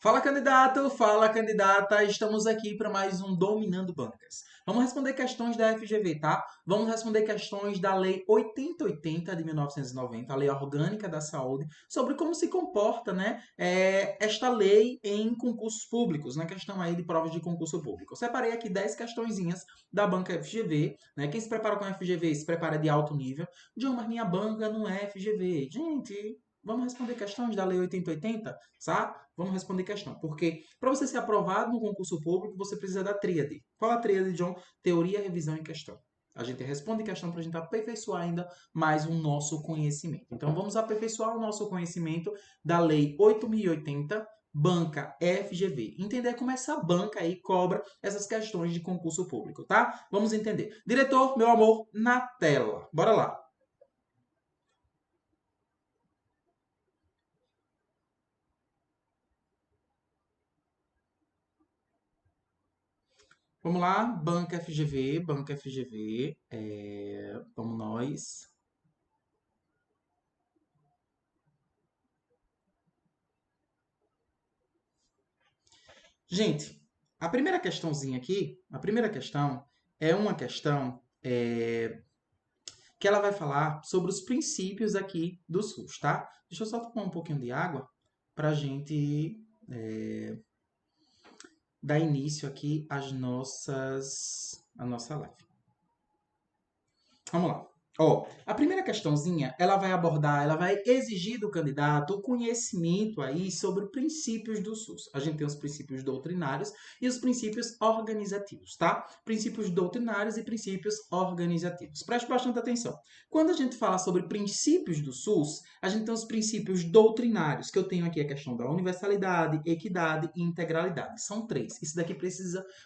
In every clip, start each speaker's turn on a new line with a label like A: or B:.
A: Fala candidato, fala candidata, estamos aqui para mais um Dominando Bancas. Vamos responder questões da FGV, tá? Vamos responder questões da Lei 8080 de 1990, a Lei Orgânica da Saúde, sobre como se comporta, né, esta lei em concursos públicos, na questão aí de provas de concurso público. Eu separei aqui 10 questõezinhas da banca FGV, né? Quem se prepara com a FGV se prepara de alto nível. John, mas minha banca não é FGV. Gente, vamos responder questões da Lei 8080, tá? Vamos responder questão. Porque para você ser aprovado no concurso público, você precisa da tríade. Qual a tríade, John? Teoria, revisão e questão. A gente responde questão para a gente aperfeiçoar ainda mais o nosso conhecimento. Então, vamos aperfeiçoar o nosso conhecimento da Lei 8080, banca FGV. Entender como essa banca aí cobra essas questões de concurso público, tá? Vamos entender. Diretor, meu amor, na tela. Bora lá. Vamos lá, banca FGV, vamos nós. Gente, a primeira questãozinha aqui, a primeira questão é uma questão que ela vai falar sobre os princípios aqui do SUS, tá? Deixa eu só tomar um pouquinho de água para a gente dar início aqui à nossa live. Vamos lá. Ó, a primeira questãozinha, ela vai abordar, ela vai exigir do candidato o conhecimento aí sobre princípios do SUS. A gente tem os princípios doutrinários e os princípios organizativos, tá? Princípios doutrinários e princípios organizativos. Preste bastante atenção. Quando a gente fala sobre princípios do SUS, a gente tem os princípios doutrinários, que eu tenho aqui a questão da universalidade, equidade e integralidade. São três.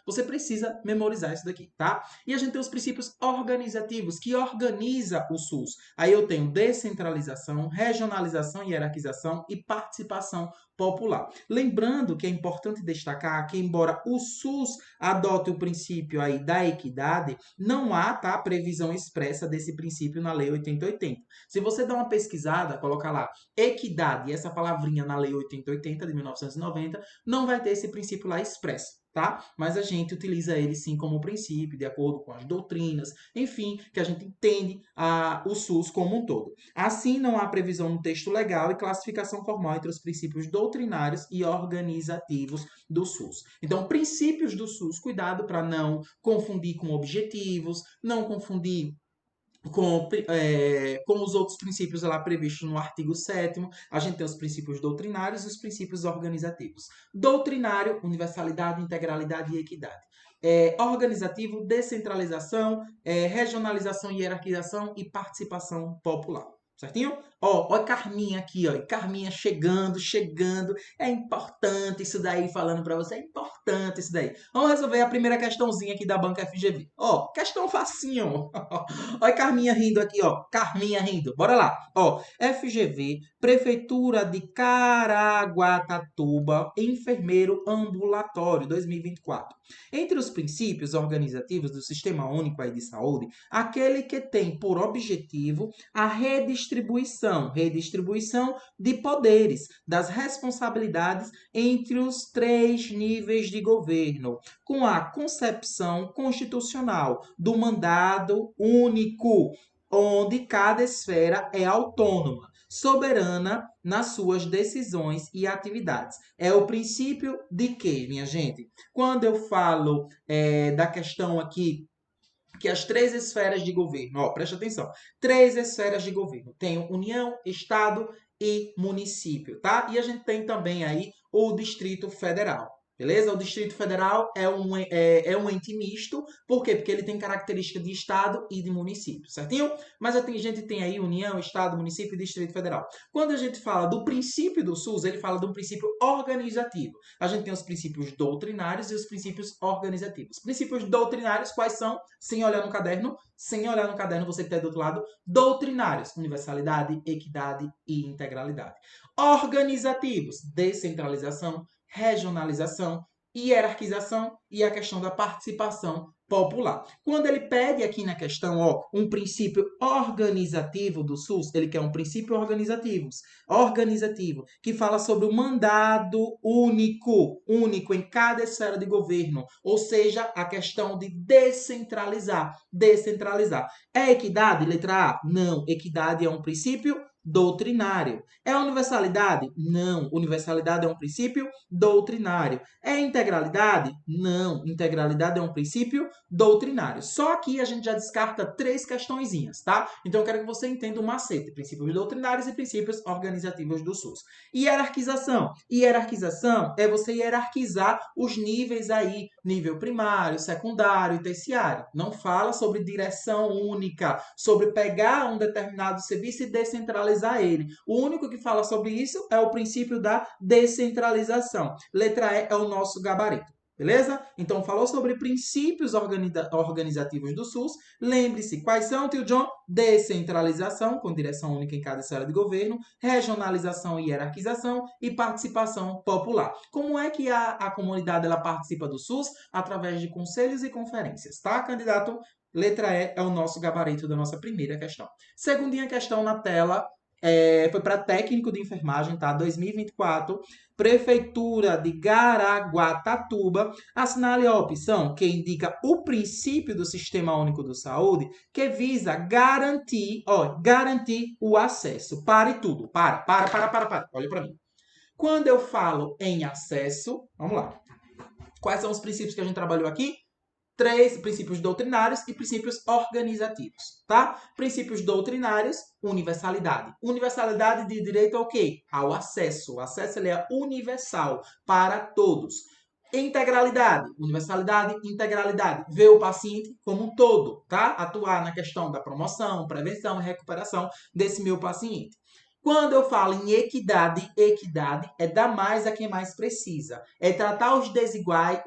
A: Você precisa memorizar isso daqui, tá? E a gente tem os princípios organizativos, que organiza o SUS. Aí eu tenho descentralização, regionalização e hierarquização e participação popular. Lembrando que é importante destacar que, embora o SUS adote o princípio aí da equidade, não há, tá, previsão expressa desse princípio na Lei 8080. Se você dá uma pesquisada, coloca lá equidade e essa palavrinha na Lei 8080 de 1990, não vai ter esse princípio lá expresso, tá? Mas a gente utiliza ele sim como princípio, de acordo com as doutrinas, enfim, que a gente entende o SUS como um todo. Assim, não há previsão no texto legal e classificação formal entre os princípios doutrinários e organizativos do SUS. Então, princípios do SUS, cuidado para não confundir com objetivos, não confundir com os outros princípios lá previstos no artigo 7º, a gente tem os princípios doutrinários e os princípios organizativos. Doutrinário, universalidade, integralidade e equidade. Organizativo, descentralização, regionalização e hierarquização e participação popular. Certinho? Ó, ó a Carminha aqui, ó. Carminha chegando. É importante isso daí, falando para você. É importante isso daí. Vamos resolver a primeira questãozinha aqui da banca FGV. Ó, questão facinho. Olha a Carminha rindo aqui, ó. Carminha rindo. Bora lá. Ó, FGV, Prefeitura de Caraguatatuba, enfermeiro ambulatório, 2024. Entre os princípios organizativos do Sistema Único aí de Saúde, aquele que tem por objetivo a redistribuição de poderes, das responsabilidades entre os três níveis de governo, com a concepção constitucional do mandado único, onde cada esfera é autônoma, soberana nas suas decisões e atividades. É o princípio de quê, minha gente? Quando eu falo da questão aqui que as três esferas de governo, ó, preste atenção, três esferas de governo, tem União, Estado e município, tá? E a gente tem também aí o Distrito Federal. Beleza? O Distrito Federal é um ente misto. Por quê? Porque ele tem característica de Estado e de município, certinho? Mas a gente tem aí União, Estado, município e Distrito Federal. Quando a gente fala do princípio do SUS, ele fala de um princípio organizativo. A gente tem os princípios doutrinários e os princípios organizativos. Princípios doutrinários, quais são? Sem olhar no caderno, você que está do outro lado, doutrinários, universalidade, equidade e integralidade. Organizativos, descentralização, regionalização, hierarquização e a questão da participação popular. Quando ele pede aqui na questão, ó, um princípio organizativo do SUS, ele quer um princípio organizativo, que fala sobre o mandado único em cada esfera de governo, ou seja, a questão de descentralizar. É equidade? Letra A? Não, equidade é um princípio doutrinário. É universalidade? Não, universalidade é um princípio doutrinário. É integralidade? Não, integralidade é um princípio doutrinário. Só aqui a gente já descarta 3 questõezinhas, tá? Então eu quero que você entenda o macete, princípios doutrinários e princípios organizativos do SUS. Hierarquização. Hierarquização é você hierarquizar os níveis aí, nível primário, secundário e terciário. Não fala sobre direção única, sobre pegar um determinado serviço e descentralizar ele. O único que fala sobre isso é o princípio da descentralização. Letra E é o nosso gabarito. Beleza? Então, falou sobre princípios organizativos do SUS. Lembre-se, quais são, tio John? Descentralização, com direção única em cada esfera de governo, regionalização e hierarquização e participação popular. Como é que a comunidade ela participa do SUS? Através de conselhos e conferências, tá, candidato? Letra E é o nosso gabarito da nossa primeira questão. Segundinha questão na tela, foi para técnico de enfermagem, tá? 2024, Prefeitura de Caraguatatuba, assinale a opção que indica o princípio do Sistema Único de Saúde, que visa garantir o acesso. Pare tudo, para. Olha para mim. Quando eu falo em acesso, vamos lá. Quais são os princípios que a gente trabalhou aqui? 3 princípios doutrinários e princípios organizativos, tá? Princípios doutrinários, universalidade. Universalidade de direito ao quê? Ao acesso. O acesso ele é universal para todos. Integralidade, universalidade, integralidade. Ver o paciente como um todo, tá? Atuar na questão da promoção, prevenção e recuperação desse meu paciente. Quando eu falo em equidade é dar mais a quem mais precisa. É tratar os desiguais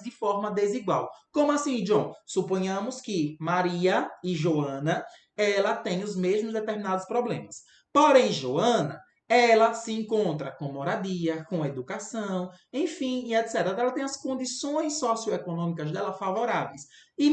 A: de forma desigual. Como assim, John? Suponhamos que Maria e Joana, ela tem os mesmos determinados problemas. Porém, Joana, ela se encontra com moradia, com educação, enfim, e etc. Ela tem as condições socioeconômicas dela favoráveis. E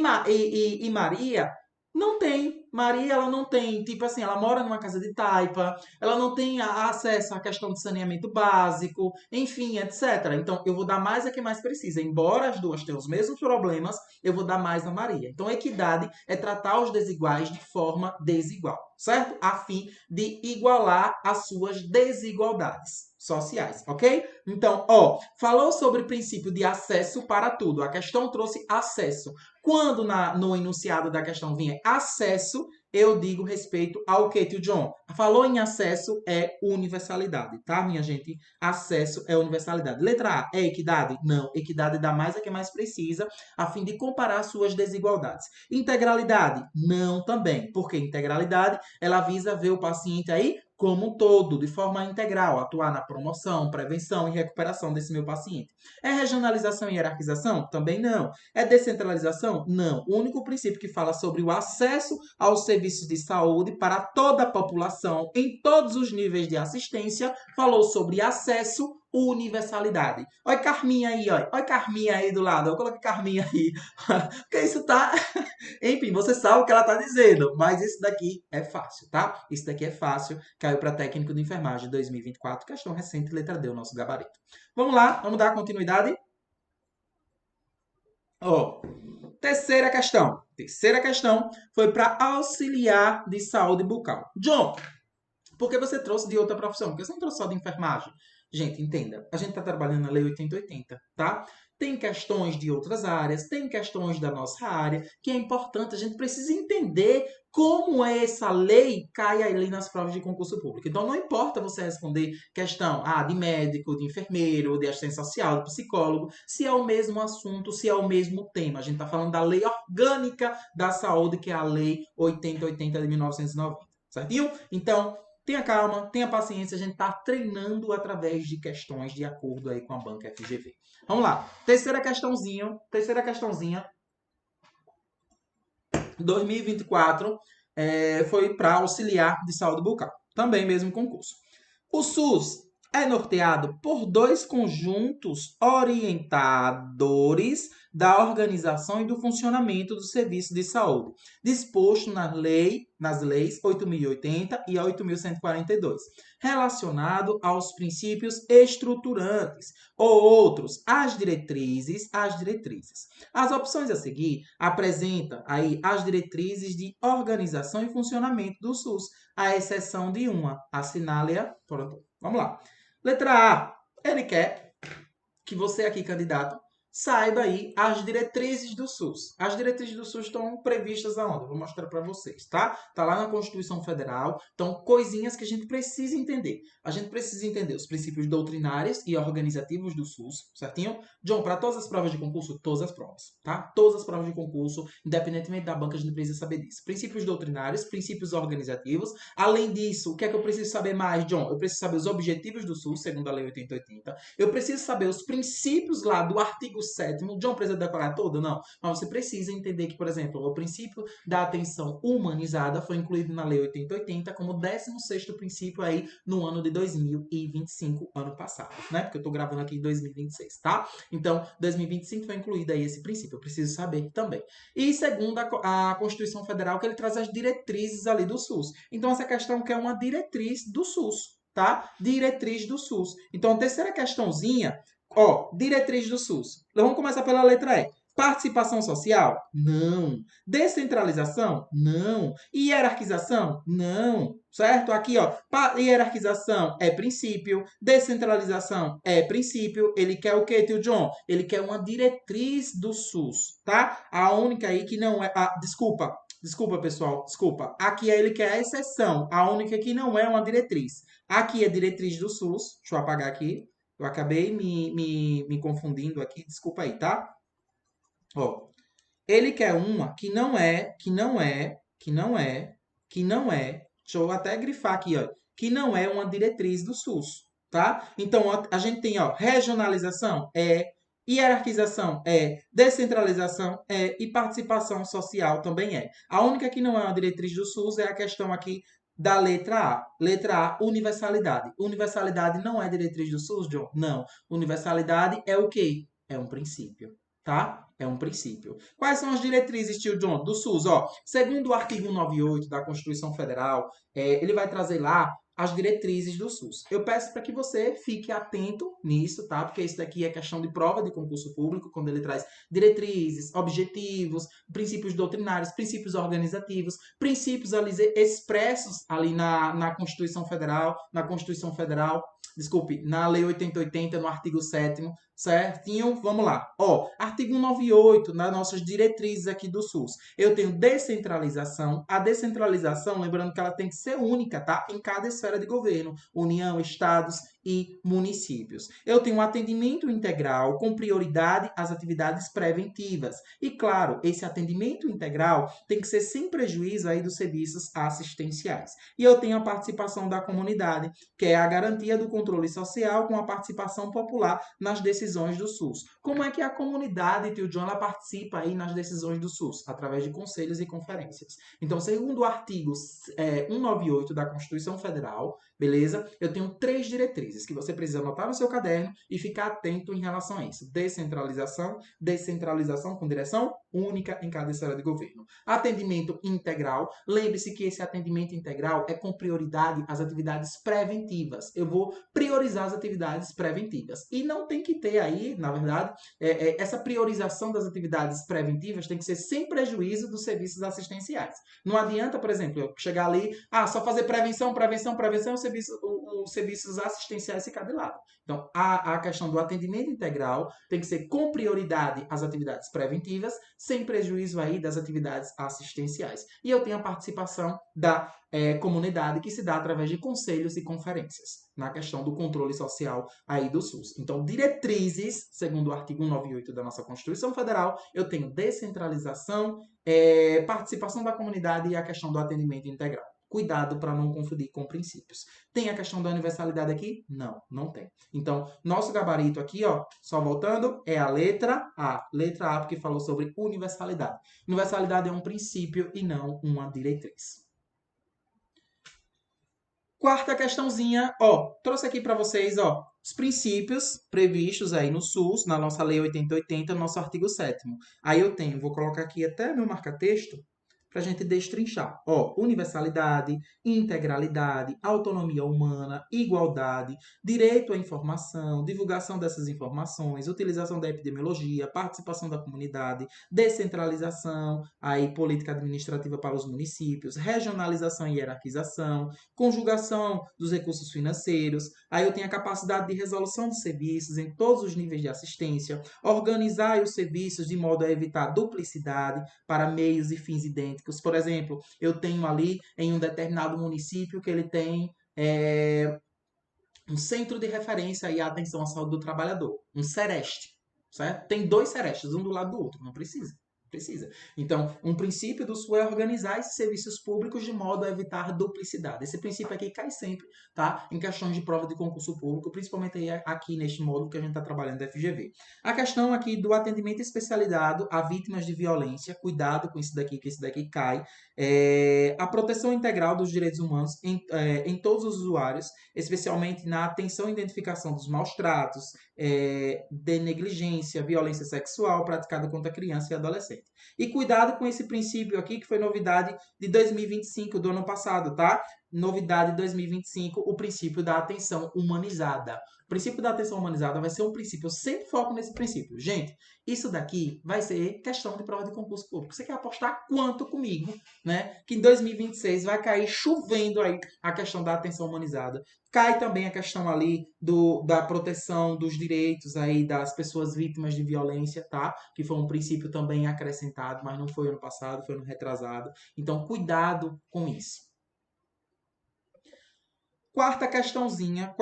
A: Maria não tem. Maria, ela não tem, tipo assim, ela mora numa casa de taipa, ela não tem acesso à questão de saneamento básico, enfim, etc. Então, eu vou dar mais a quem mais precisa. Embora as duas tenham os mesmos problemas, eu vou dar mais a Maria. Então, equidade é tratar os desiguais de forma desigual, certo? A fim de igualar as suas desigualdades sociais, ok? Então, ó, falou sobre o princípio de acesso para tudo. A questão trouxe acesso. Quando no enunciado da questão vinha acesso, eu digo respeito ao que, tio John? Falou em acesso, é universalidade, tá, minha gente? Acesso é universalidade. Letra A, é equidade? Não. Equidade dá mais a quem mais precisa, a fim de comparar suas desigualdades. Integralidade? Não também. Porque integralidade, ela visa ver o paciente aí como um todo, de forma integral, atuar na promoção, prevenção e recuperação desse meu paciente. É regionalização e hierarquização? Também não. É descentralização? Não. O único princípio que fala sobre o acesso aos serviços de saúde para toda a população, em todos os níveis de assistência, falou sobre acesso, universalidade. Olha Carminha aí, olha. Olha Carminha aí do lado. Eu coloquei Carminha aí. Porque isso tá... Enfim, você sabe o que ela tá dizendo, mas isso daqui é fácil, tá? Isso daqui é fácil. Caiu para técnico de enfermagem 2024, questão recente, letra D, o nosso gabarito. Vamos lá, vamos dar continuidade? Ó, terceira questão. Terceira questão foi para auxiliar de saúde bucal. John, por que você trouxe de outra profissão? Por que você não trouxe só de enfermagem? Gente, entenda, a gente está trabalhando na Lei 8080, tá? Tem questões de outras áreas, tem questões da nossa área, que é importante, a gente precisa entender como essa lei cai ali nas provas de concurso público. Então, não importa você responder questão de médico, de enfermeiro, de assistente social, de psicólogo, se é o mesmo assunto, se é o mesmo tema. A gente está falando da Lei Orgânica da Saúde, que é a Lei 8080 de 1990, certinho? Então, tenha calma, tenha paciência, a gente está treinando através de questões de acordo aí com a banca FGV. Vamos lá, terceira questãozinha, 2024, foi para auxiliar de saúde bucal, também mesmo concurso. O SUS é norteado por dois conjuntos orientadores da organização e do funcionamento do serviço de saúde, disposto nas leis 8.080 e 8.142, relacionado aos princípios estruturantes, ou outros, as diretrizes. As opções a seguir apresentam aí as diretrizes de organização e funcionamento do SUS, à exceção de uma. Assinale-a. Pronto. Vamos lá. Letra A, ele quer que você aqui, candidato, saiba aí as diretrizes do SUS. As diretrizes do SUS estão previstas aonde? Eu vou mostrar para vocês, tá? Tá lá na Constituição Federal. Então, coisinhas que a gente precisa entender. A gente precisa entender os princípios doutrinários e organizativos do SUS, certinho? John, para todas as provas de concurso, todas as provas, tá? Todas as provas de concurso, independentemente da banca, a gente precisa saber disso. Princípios doutrinários, princípios organizativos. Além disso, o que é que eu preciso saber mais, John? Eu preciso saber os objetivos do SUS, segundo a Lei 8080. Eu preciso saber os princípios lá do artigo 7º. John precisa decorar todo? Não. Mas você precisa entender que, por exemplo, o princípio da atenção humanizada foi incluído na Lei 8080 como 16º princípio aí no ano de 2025, ano passado, né? Porque eu tô gravando aqui em 2026, tá? Então, 2025 foi incluído aí esse princípio. Eu preciso saber também. E segundo a Constituição Federal, que ele traz as diretrizes ali do SUS. Então, essa questão que é uma diretriz do SUS, tá? Diretriz do SUS. Então, a terceira questãozinha, ó, diretriz do SUS. Então, vamos começar pela letra E. Participação social? Não. Descentralização? Não. Hierarquização? Não. Certo? Aqui, ó, hierarquização é princípio, descentralização é princípio. Ele quer o quê, tio John? Ele quer uma diretriz do SUS, tá? A única aí que não é... Desculpa, pessoal. Desculpa. Aqui ele quer a exceção. A única que não é uma diretriz. Aqui é diretriz do SUS. Deixa eu apagar aqui. Eu acabei me confundindo aqui. Desculpa aí, tá? Ó, ele quer uma que não é. Deixa eu até grifar aqui, ó. Que não é uma diretriz do SUS, tá? Então, a gente tem, ó, regionalização é, hierarquização é, descentralização é e participação social também é. A única que não é uma diretriz do SUS é a questão aqui da letra A. Letra A, universalidade. Universalidade não é diretriz do SUS, John? Não. Universalidade é o quê? É um princípio, tá? É um princípio. Quais são as diretrizes, tio John, do SUS? Ó, segundo o artigo 198 da Constituição Federal, ele vai trazer lá as diretrizes do SUS. Eu peço para que você fique atento nisso, tá? Porque isso daqui é questão de prova de concurso público, quando ele traz diretrizes, objetivos, princípios doutrinários, princípios organizativos, princípios ali expressos ali na Constituição Federal, desculpe, na Lei 8080, no artigo 7º, certinho? Vamos lá. Ó, artigo 198, nas nossas diretrizes aqui do SUS. Eu tenho descentralização. A descentralização, lembrando que ela tem que ser única, tá? Em cada esfera de governo. União, estados e municípios. Eu tenho um atendimento integral com prioridade às atividades preventivas. E, claro, esse atendimento integral tem que ser sem prejuízo aí dos serviços assistenciais. E eu tenho a participação da comunidade, que é a garantia do controle social com a participação popular nas decisões do SUS. Como é que a comunidade, tio John, ela participa aí nas decisões do SUS? Através de conselhos e conferências. Então, segundo o artigo 198 da Constituição Federal, beleza? Eu tenho 3 diretrizes que você precisa anotar no seu caderno e ficar atento em relação a isso. Descentralização com direção única em cada esfera de governo. Atendimento integral. Lembre-se que esse atendimento integral é com prioridade às atividades preventivas. Eu vou priorizar as atividades preventivas. E não tem que ter aí, na verdade, essa priorização das atividades preventivas tem que ser sem prejuízo dos serviços assistenciais. Não adianta, por exemplo, eu chegar ali, só fazer prevenção, os serviços assistenciais ficar de lado. Então, a questão do atendimento integral tem que ser com prioridade às atividades preventivas, sem prejuízo aí das atividades assistenciais. E eu tenho a participação da comunidade que se dá através de conselhos e conferências na questão do controle social aí do SUS. Então, diretrizes, segundo o artigo 198 da nossa Constituição Federal, eu tenho descentralização, participação da comunidade e a questão do atendimento integral. Cuidado para não confundir com princípios. Tem a questão da universalidade aqui? Não, não tem. Então, nosso gabarito aqui, ó, só voltando, é a letra A. Letra A, porque falou sobre universalidade. Universalidade é um princípio e não uma diretriz. Quarta questãozinha, ó, trouxe aqui para vocês, ó, os princípios previstos aí no SUS, na nossa Lei 8080, no nosso artigo 7º. Aí eu tenho, vou colocar aqui até meu marca-texto para a gente destrinchar. Ó, universalidade, integralidade, autonomia humana, igualdade, direito à informação, divulgação dessas informações, utilização da epidemiologia, participação da comunidade, descentralização, aí política administrativa para os municípios, regionalização e hierarquização, conjugação dos recursos financeiros, aí eu tenho a capacidade de resolução de serviços em todos os níveis de assistência, organizar os serviços de modo a evitar duplicidade para meios e fins idênticos. Por exemplo, eu tenho ali em um determinado município que ele tem um centro de referência e atenção à saúde do trabalhador, um Sereste, certo? Tem 2 Serestes, um do lado do outro, não precisa. Precisa. Então, um princípio do SUS é organizar esses serviços públicos de modo a evitar duplicidade. Esse princípio aqui cai sempre, tá? Em questões de prova de concurso público, principalmente aí aqui neste módulo que a gente está trabalhando da FGV. A questão aqui do atendimento especializado a vítimas de violência, cuidado com isso daqui, que isso daqui cai. A proteção integral dos direitos humanos em todos os usuários, especialmente na atenção e identificação dos maus tratos, de negligência, violência sexual praticada contra criança e adolescente. E cuidado com esse princípio aqui, que foi novidade de 2025, do ano passado, tá? Novidade de 2025, o princípio da atenção humanizada. O princípio da atenção humanizada vai ser um princípio, eu sempre foco nesse princípio. Gente, isso daqui vai ser questão de prova de concurso público. Você quer apostar quanto comigo, né? Que em 2026 vai cair chovendo aí a questão da atenção humanizada. Cai também a questão ali da proteção dos direitos aí das pessoas vítimas de violência, tá? Que foi um princípio também acrescentado, mas não foi ano passado, foi ano retrasado. Então, cuidado com isso. Quarta questãozinha,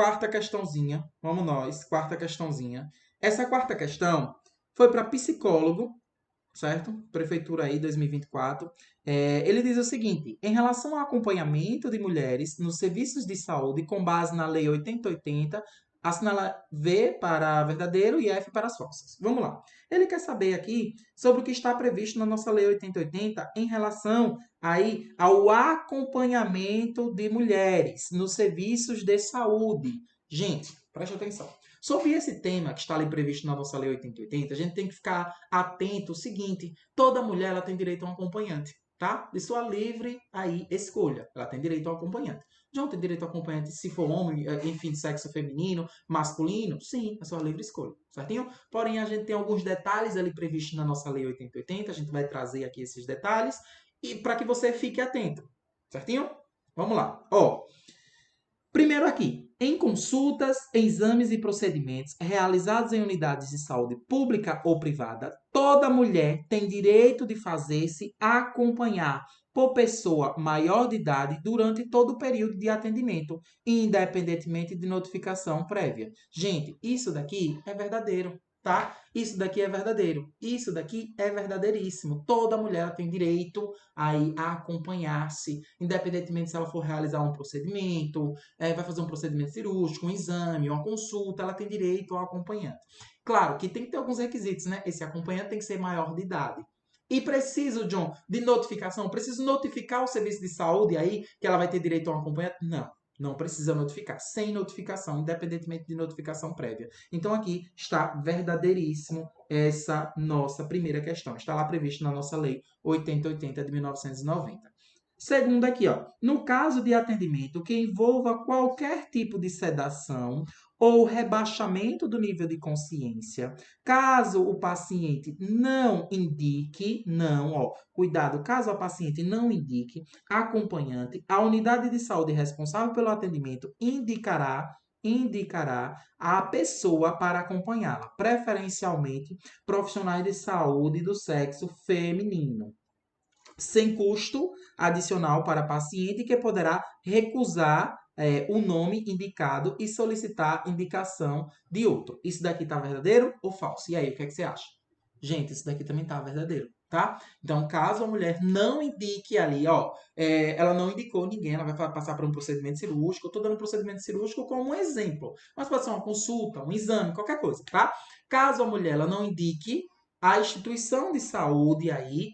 A: vamos nós, quarta questãozinha. Essa quarta questão foi para psicólogo, certo? Prefeitura aí, 2024. Ele diz o seguinte: em relação ao acompanhamento de mulheres nos serviços de saúde com base na Lei 8080, assinala V para verdadeiro e F para as falsas. Vamos lá. Ele quer saber aqui sobre o que está previsto na nossa Lei 8080 em relação aí ao acompanhamento de mulheres nos serviços de saúde. Gente, preste atenção. Sobre esse tema que está ali previsto na nossa Lei 8080, a gente tem que ficar atento ao seguinte: toda mulher ela tem direito a um acompanhante, tá? De sua livre aí escolha. Ela tem direito a um acompanhante. João tem direito a acompanhante se for homem, enfim, de sexo feminino, masculino? Sim, é sua livre escolha, certinho? Porém, a gente tem alguns detalhes ali previstos na nossa Lei 8080, a gente vai trazer aqui esses detalhes e para que você fique atento, certinho? Vamos lá. Ó, primeiro aqui, em consultas, exames e procedimentos realizados em unidades de saúde pública ou privada, toda mulher tem direito de fazer-se acompanhar por pessoa maior de idade durante todo o período de atendimento, independentemente de notificação prévia. Gente, isso daqui é verdadeiro, tá? Isso daqui é verdadeiro. Isso daqui é verdadeiríssimo. Toda mulher tem direito aí a acompanhar-se, independentemente se ela for realizar um procedimento, vai fazer um procedimento cirúrgico, um exame, uma consulta, ela tem direito ao acompanhante. Claro que tem que ter alguns requisitos, né? Esse acompanhante tem que ser maior de idade. E preciso, John, de notificação? Preciso notificar o serviço de saúde aí que ela vai ter direito a um acompanhante? Não. Não precisa notificar, sem notificação, independentemente de notificação prévia. Então, aqui está verdadeiríssimo essa nossa primeira questão. Está lá previsto na nossa Lei 8080 de 1990. Segundo aqui, ó, no caso de atendimento que envolva qualquer tipo de sedação ou rebaixamento do nível de consciência, caso o paciente não indique, não, ó, cuidado, caso a paciente não indique acompanhante, a unidade de saúde responsável pelo atendimento indicará a pessoa para acompanhá-la, preferencialmente profissionais de saúde do sexo feminino, sem custo adicional para paciente, que poderá recusar o nome indicado e solicitar indicação de outro. Isso daqui está verdadeiro ou falso? E aí, o que é que você acha? Gente, isso daqui também está verdadeiro, tá? Então, caso a mulher não indique ali, ó, ela não indicou ninguém, ela vai passar por um procedimento cirúrgico. Eu estou dando um procedimento cirúrgico como um exemplo, mas pode ser uma consulta, um exame, qualquer coisa, tá? Caso a mulher ela não indique, a instituição de saúde aí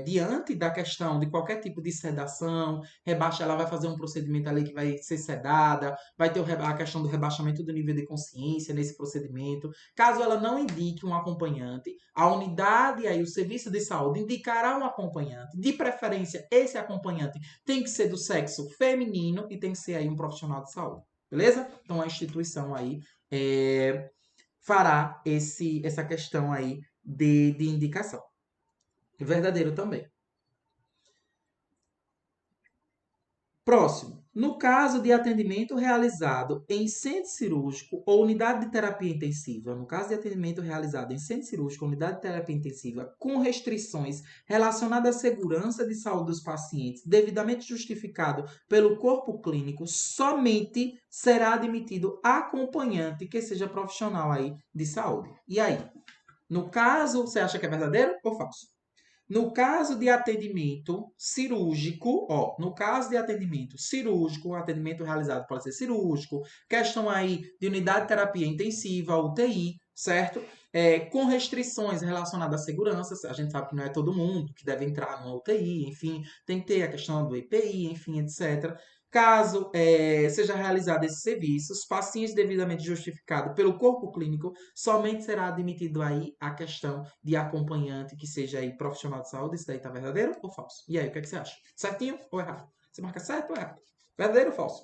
A: diante da questão de qualquer tipo de sedação, ela vai fazer um procedimento ali que vai ser sedada, vai ter a questão do rebaixamento do nível de consciência nesse procedimento. Caso ela não indique um acompanhante, a unidade aí, o serviço de saúde indicará um acompanhante. De preferência, esse acompanhante tem que ser do sexo feminino e tem que ser aí um profissional de saúde. Beleza? Então a instituição aí fará essa questão aí de indicação. Verdadeiro também. Próximo. No caso de atendimento realizado em centro cirúrgico ou unidade de terapia intensiva, no caso de atendimento realizado em centro cirúrgico ou unidade de terapia intensiva com restrições relacionadas à segurança de saúde dos pacientes, devidamente justificado pelo corpo clínico, somente será admitido acompanhante que seja profissional aí de saúde. E aí? No caso, você acha que é verdadeiro ou falso? No caso de atendimento cirúrgico, no caso de atendimento cirúrgico, atendimento realizado pode ser cirúrgico, questão aí de unidade de terapia intensiva, UTI, certo? Com restrições relacionadas à segurança, a gente sabe que não é todo mundo que deve entrar numa UTI, enfim, tem que ter a questão do EPI, enfim, etc. Caso seja realizado esse serviço, os pacientes devidamente justificados pelo corpo clínico, somente será admitido aí a questão de acompanhante que seja aí profissional de saúde. Isso daí tá verdadeiro ou falso? E aí, o que é que você acha? Certinho ou errado? Você marca certo ou errado? Verdadeiro ou falso?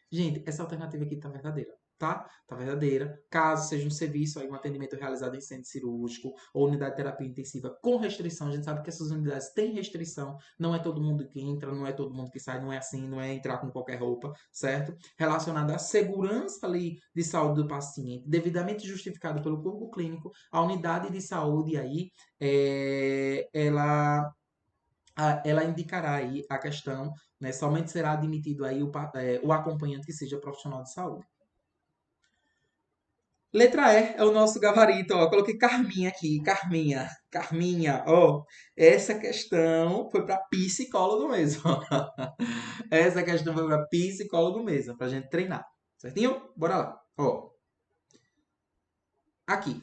A: Gente, essa alternativa aqui tá verdadeira, tá? Tá verdadeira. Caso seja um serviço, aí um atendimento realizado em centro cirúrgico ou unidade de terapia intensiva com restrição, a gente sabe que essas unidades têm restrição, não é todo mundo que entra, não é todo mundo que sai, não é assim, não é entrar com qualquer roupa, certo? Relacionada à segurança ali de saúde do paciente, devidamente justificado pelo corpo clínico, a unidade de saúde aí, ela indicará aí a questão, né, somente será admitido aí o acompanhante que seja profissional de saúde. Letra E é o nosso gabarito, ó. Coloquei Carminha aqui, Carminha, ó. Essa questão foi para psicólogo mesmo. Essa questão foi para psicólogo mesmo, pra gente treinar. Certinho? Bora lá. Ó. Aqui.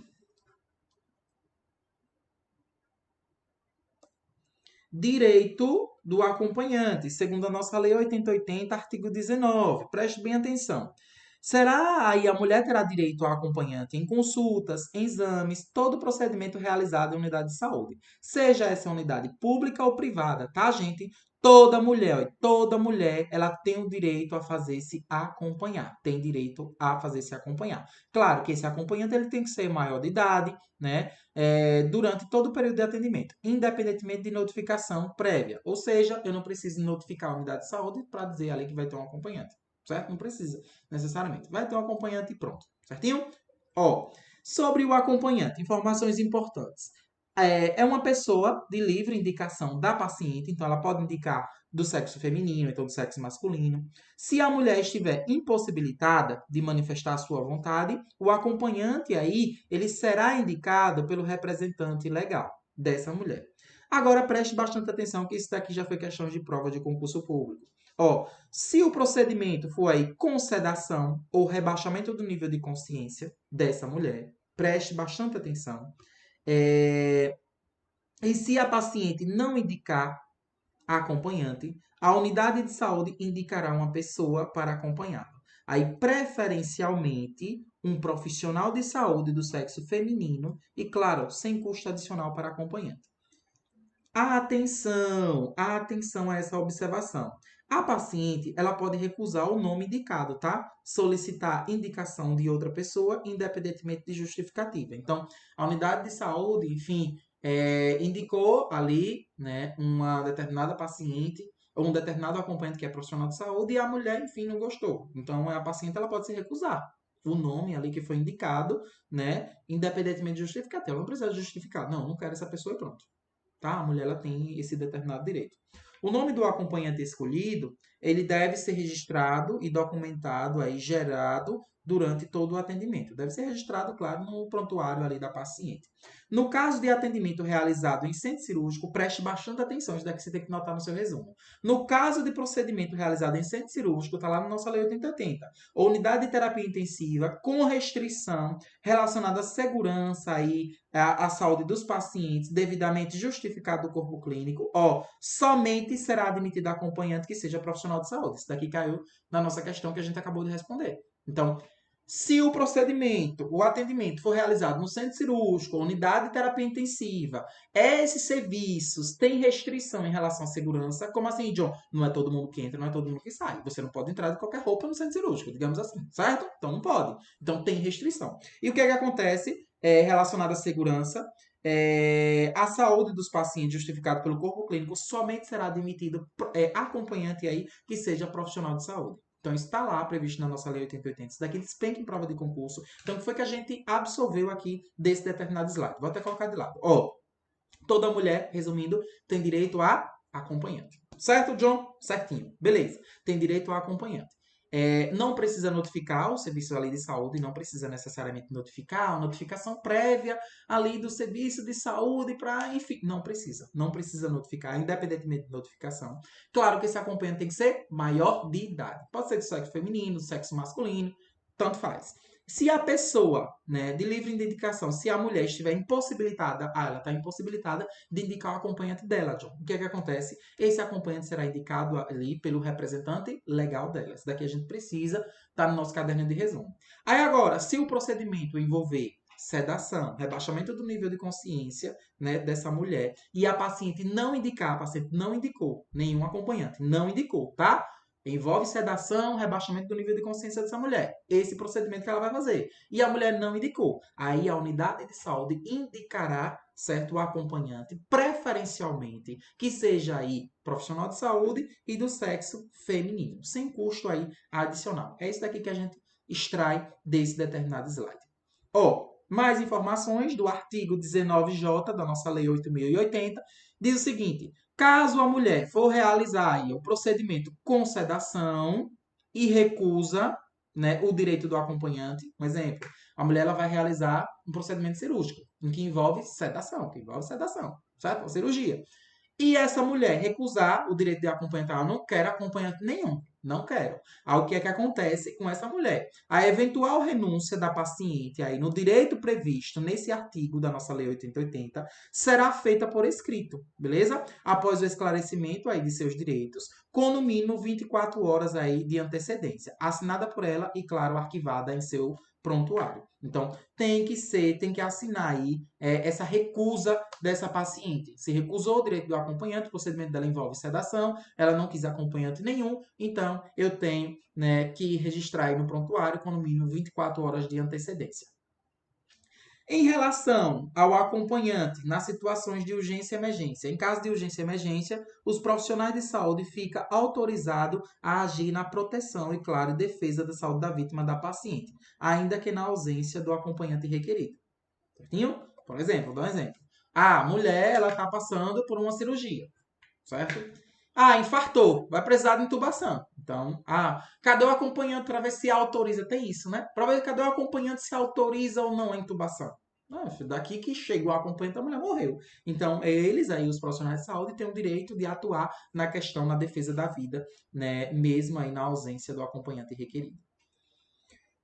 A: Direito do acompanhante, segundo a nossa Lei 8080, artigo 19. Preste bem atenção. Será aí a mulher terá direito ao acompanhante em consultas, em exames, todo procedimento realizado em unidade de saúde, seja essa unidade pública ou privada, tá, gente? Toda mulher, ela tem o direito a fazer se acompanhar, tem direito a fazer se acompanhar. Claro que esse acompanhante ele tem que ser maior de idade, né? Durante todo o período de atendimento, independentemente de notificação prévia. Ou seja, eu não preciso notificar a unidade de saúde para dizer ali que vai ter um acompanhante, certo? Não precisa necessariamente. Vai ter um acompanhante e pronto, certinho? Ó, sobre o acompanhante, informações importantes. É uma pessoa de livre indicação da paciente, então ela pode indicar do sexo feminino, então do sexo masculino. Se a mulher estiver impossibilitada de manifestar a sua vontade, o acompanhante aí, ele será indicado pelo representante legal dessa mulher. Agora preste bastante atenção que isso daqui já foi questão de prova de concurso público. Ó, se o procedimento for aí com sedação ou rebaixamento do nível de consciência dessa mulher, preste bastante atenção. E se a paciente não indicar a acompanhante, a unidade de saúde indicará uma pessoa para acompanhá-la. Aí, preferencialmente, um profissional de saúde do sexo feminino e, claro, sem custo adicional para acompanhante. Atenção a essa observação. A paciente, ela pode recusar o nome indicado, tá? Solicitar indicação de outra pessoa, independentemente de justificativa. Então, a unidade de saúde, enfim, indicou ali, né, uma determinada paciente ou um determinado acompanhante que é profissional de saúde e a mulher, enfim, não gostou. Então, a paciente, ela pode se recusar o nome ali que foi indicado, né, independentemente de justificativa. Ela não precisa justificar. Não quero essa pessoa e pronto. Tá? A mulher ela tem esse determinado direito. O nome do acompanhante escolhido, ele deve ser registrado e documentado aí, gerado durante todo o atendimento. Deve ser registrado, claro, no prontuário ali da paciente. No caso de atendimento realizado em centro cirúrgico, preste bastante atenção, isso daqui você tem que notar no seu resumo. No caso de procedimento realizado em centro cirúrgico, está lá na nossa Lei 8080, ou unidade de terapia intensiva com restrição relacionada à segurança aí, à saúde dos pacientes, devidamente justificado do corpo clínico, somente será admitido acompanhante que seja profissional de saúde. Isso daqui caiu na nossa questão que a gente acabou de responder. Então, se o procedimento, o atendimento for realizado no centro cirúrgico, unidade de terapia intensiva, esses serviços têm restrição em relação à segurança, como assim, John? Não é todo mundo que entra, não é todo mundo que sai. Você não pode entrar de qualquer roupa no centro cirúrgico, digamos assim, certo? Então não pode. Então tem restrição. E o que é que acontece relacionado à segurança? A saúde dos pacientes justificado pelo corpo clínico somente será admitido acompanhante aí que seja profissional de saúde. Então, isso está lá previsto na nossa Lei 8080. Isso daqui despenca em prova de concurso. Então, o que foi que a gente absolveu aqui desse determinado slide? Vou até colocar de lado. Toda mulher, resumindo, tem direito a acompanhante. Certo, John? Certinho. Beleza. Tem direito a acompanhante. Não precisa notificar o serviço ali de saúde, não precisa necessariamente notificar, a notificação prévia ali do serviço de saúde para, enfim, não precisa notificar, independentemente de notificação. Claro que esse acompanhante tem que ser maior de idade. Pode ser do sexo feminino, do sexo masculino, tanto faz. Se a pessoa, né, de livre indicação, se a mulher estiver impossibilitada, ela está impossibilitada de indicar o acompanhante dela, John. O que é que acontece? Esse acompanhante será indicado ali pelo representante legal dela. Isso daqui a gente precisa, tá no nosso caderno de resumo. Aí agora, se o procedimento envolver sedação, rebaixamento do nível de consciência, né, dessa mulher, e a paciente não indicar, a paciente não indicou nenhum acompanhante, não indicou, tá? Envolve sedação, rebaixamento do nível de consciência dessa mulher. Esse procedimento que ela vai fazer. E a mulher não indicou. Aí a unidade de saúde indicará, certo, o acompanhante, preferencialmente, que seja aí profissional de saúde e do sexo feminino, sem custo aí adicional. É isso daqui que a gente extrai desse determinado slide. Mais informações do artigo 19J da nossa Lei 8.080 diz o seguinte: caso a mulher for realizar aí o procedimento com sedação e recusa, né, o direito do acompanhante, um exemplo, a mulher ela vai realizar um procedimento cirúrgico em que envolve sedação, certo? Uma cirurgia. E essa mulher recusar o direito de acompanhante, ela não quer acompanhante nenhum. Não quero. Aí o que é que acontece com essa mulher? A eventual renúncia da paciente aí no direito previsto nesse artigo da nossa Lei 8080 será feita por escrito, beleza? Após o esclarecimento aí de seus direitos, com no mínimo 24 horas aí de antecedência, assinada por ela e, claro, arquivada em seu prontuário. Então, tem que assinar aí essa recusa dessa paciente. Se recusou o direito do acompanhante, o procedimento dela envolve sedação, ela não quis acompanhante nenhum, então eu tenho, né, que registrar aí no prontuário com no mínimo 24 horas de antecedência. Em relação ao acompanhante nas situações de urgência e emergência, em caso de urgência e emergência, os profissionais de saúde ficam autorizados a agir na proteção e, claro, defesa da saúde da vítima da paciente, ainda que na ausência do acompanhante requerido. Certinho? Por exemplo, vou dar um exemplo. A mulher, ela está passando por uma cirurgia, certo? Infartou, vai precisar de intubação. Então, cadê o acompanhante para ver se autoriza? Tem isso, né? Para ver cadê o acompanhante se autoriza ou não a intubação. Daqui que chegou o acompanhante, a mulher morreu. Então, eles aí, os profissionais de saúde, têm o direito de atuar na questão, na defesa da vida, né? Mesmo aí na ausência do acompanhante requerido.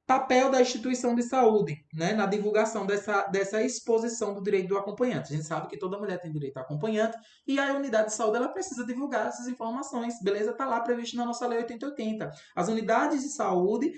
A: Papel da instituição de saúde, né, na divulgação dessa exposição do direito do acompanhante. A gente sabe que toda mulher tem direito a acompanhante e a unidade de saúde ela precisa divulgar essas informações. Beleza? Está lá previsto na nossa Lei 8080. As unidades de saúde,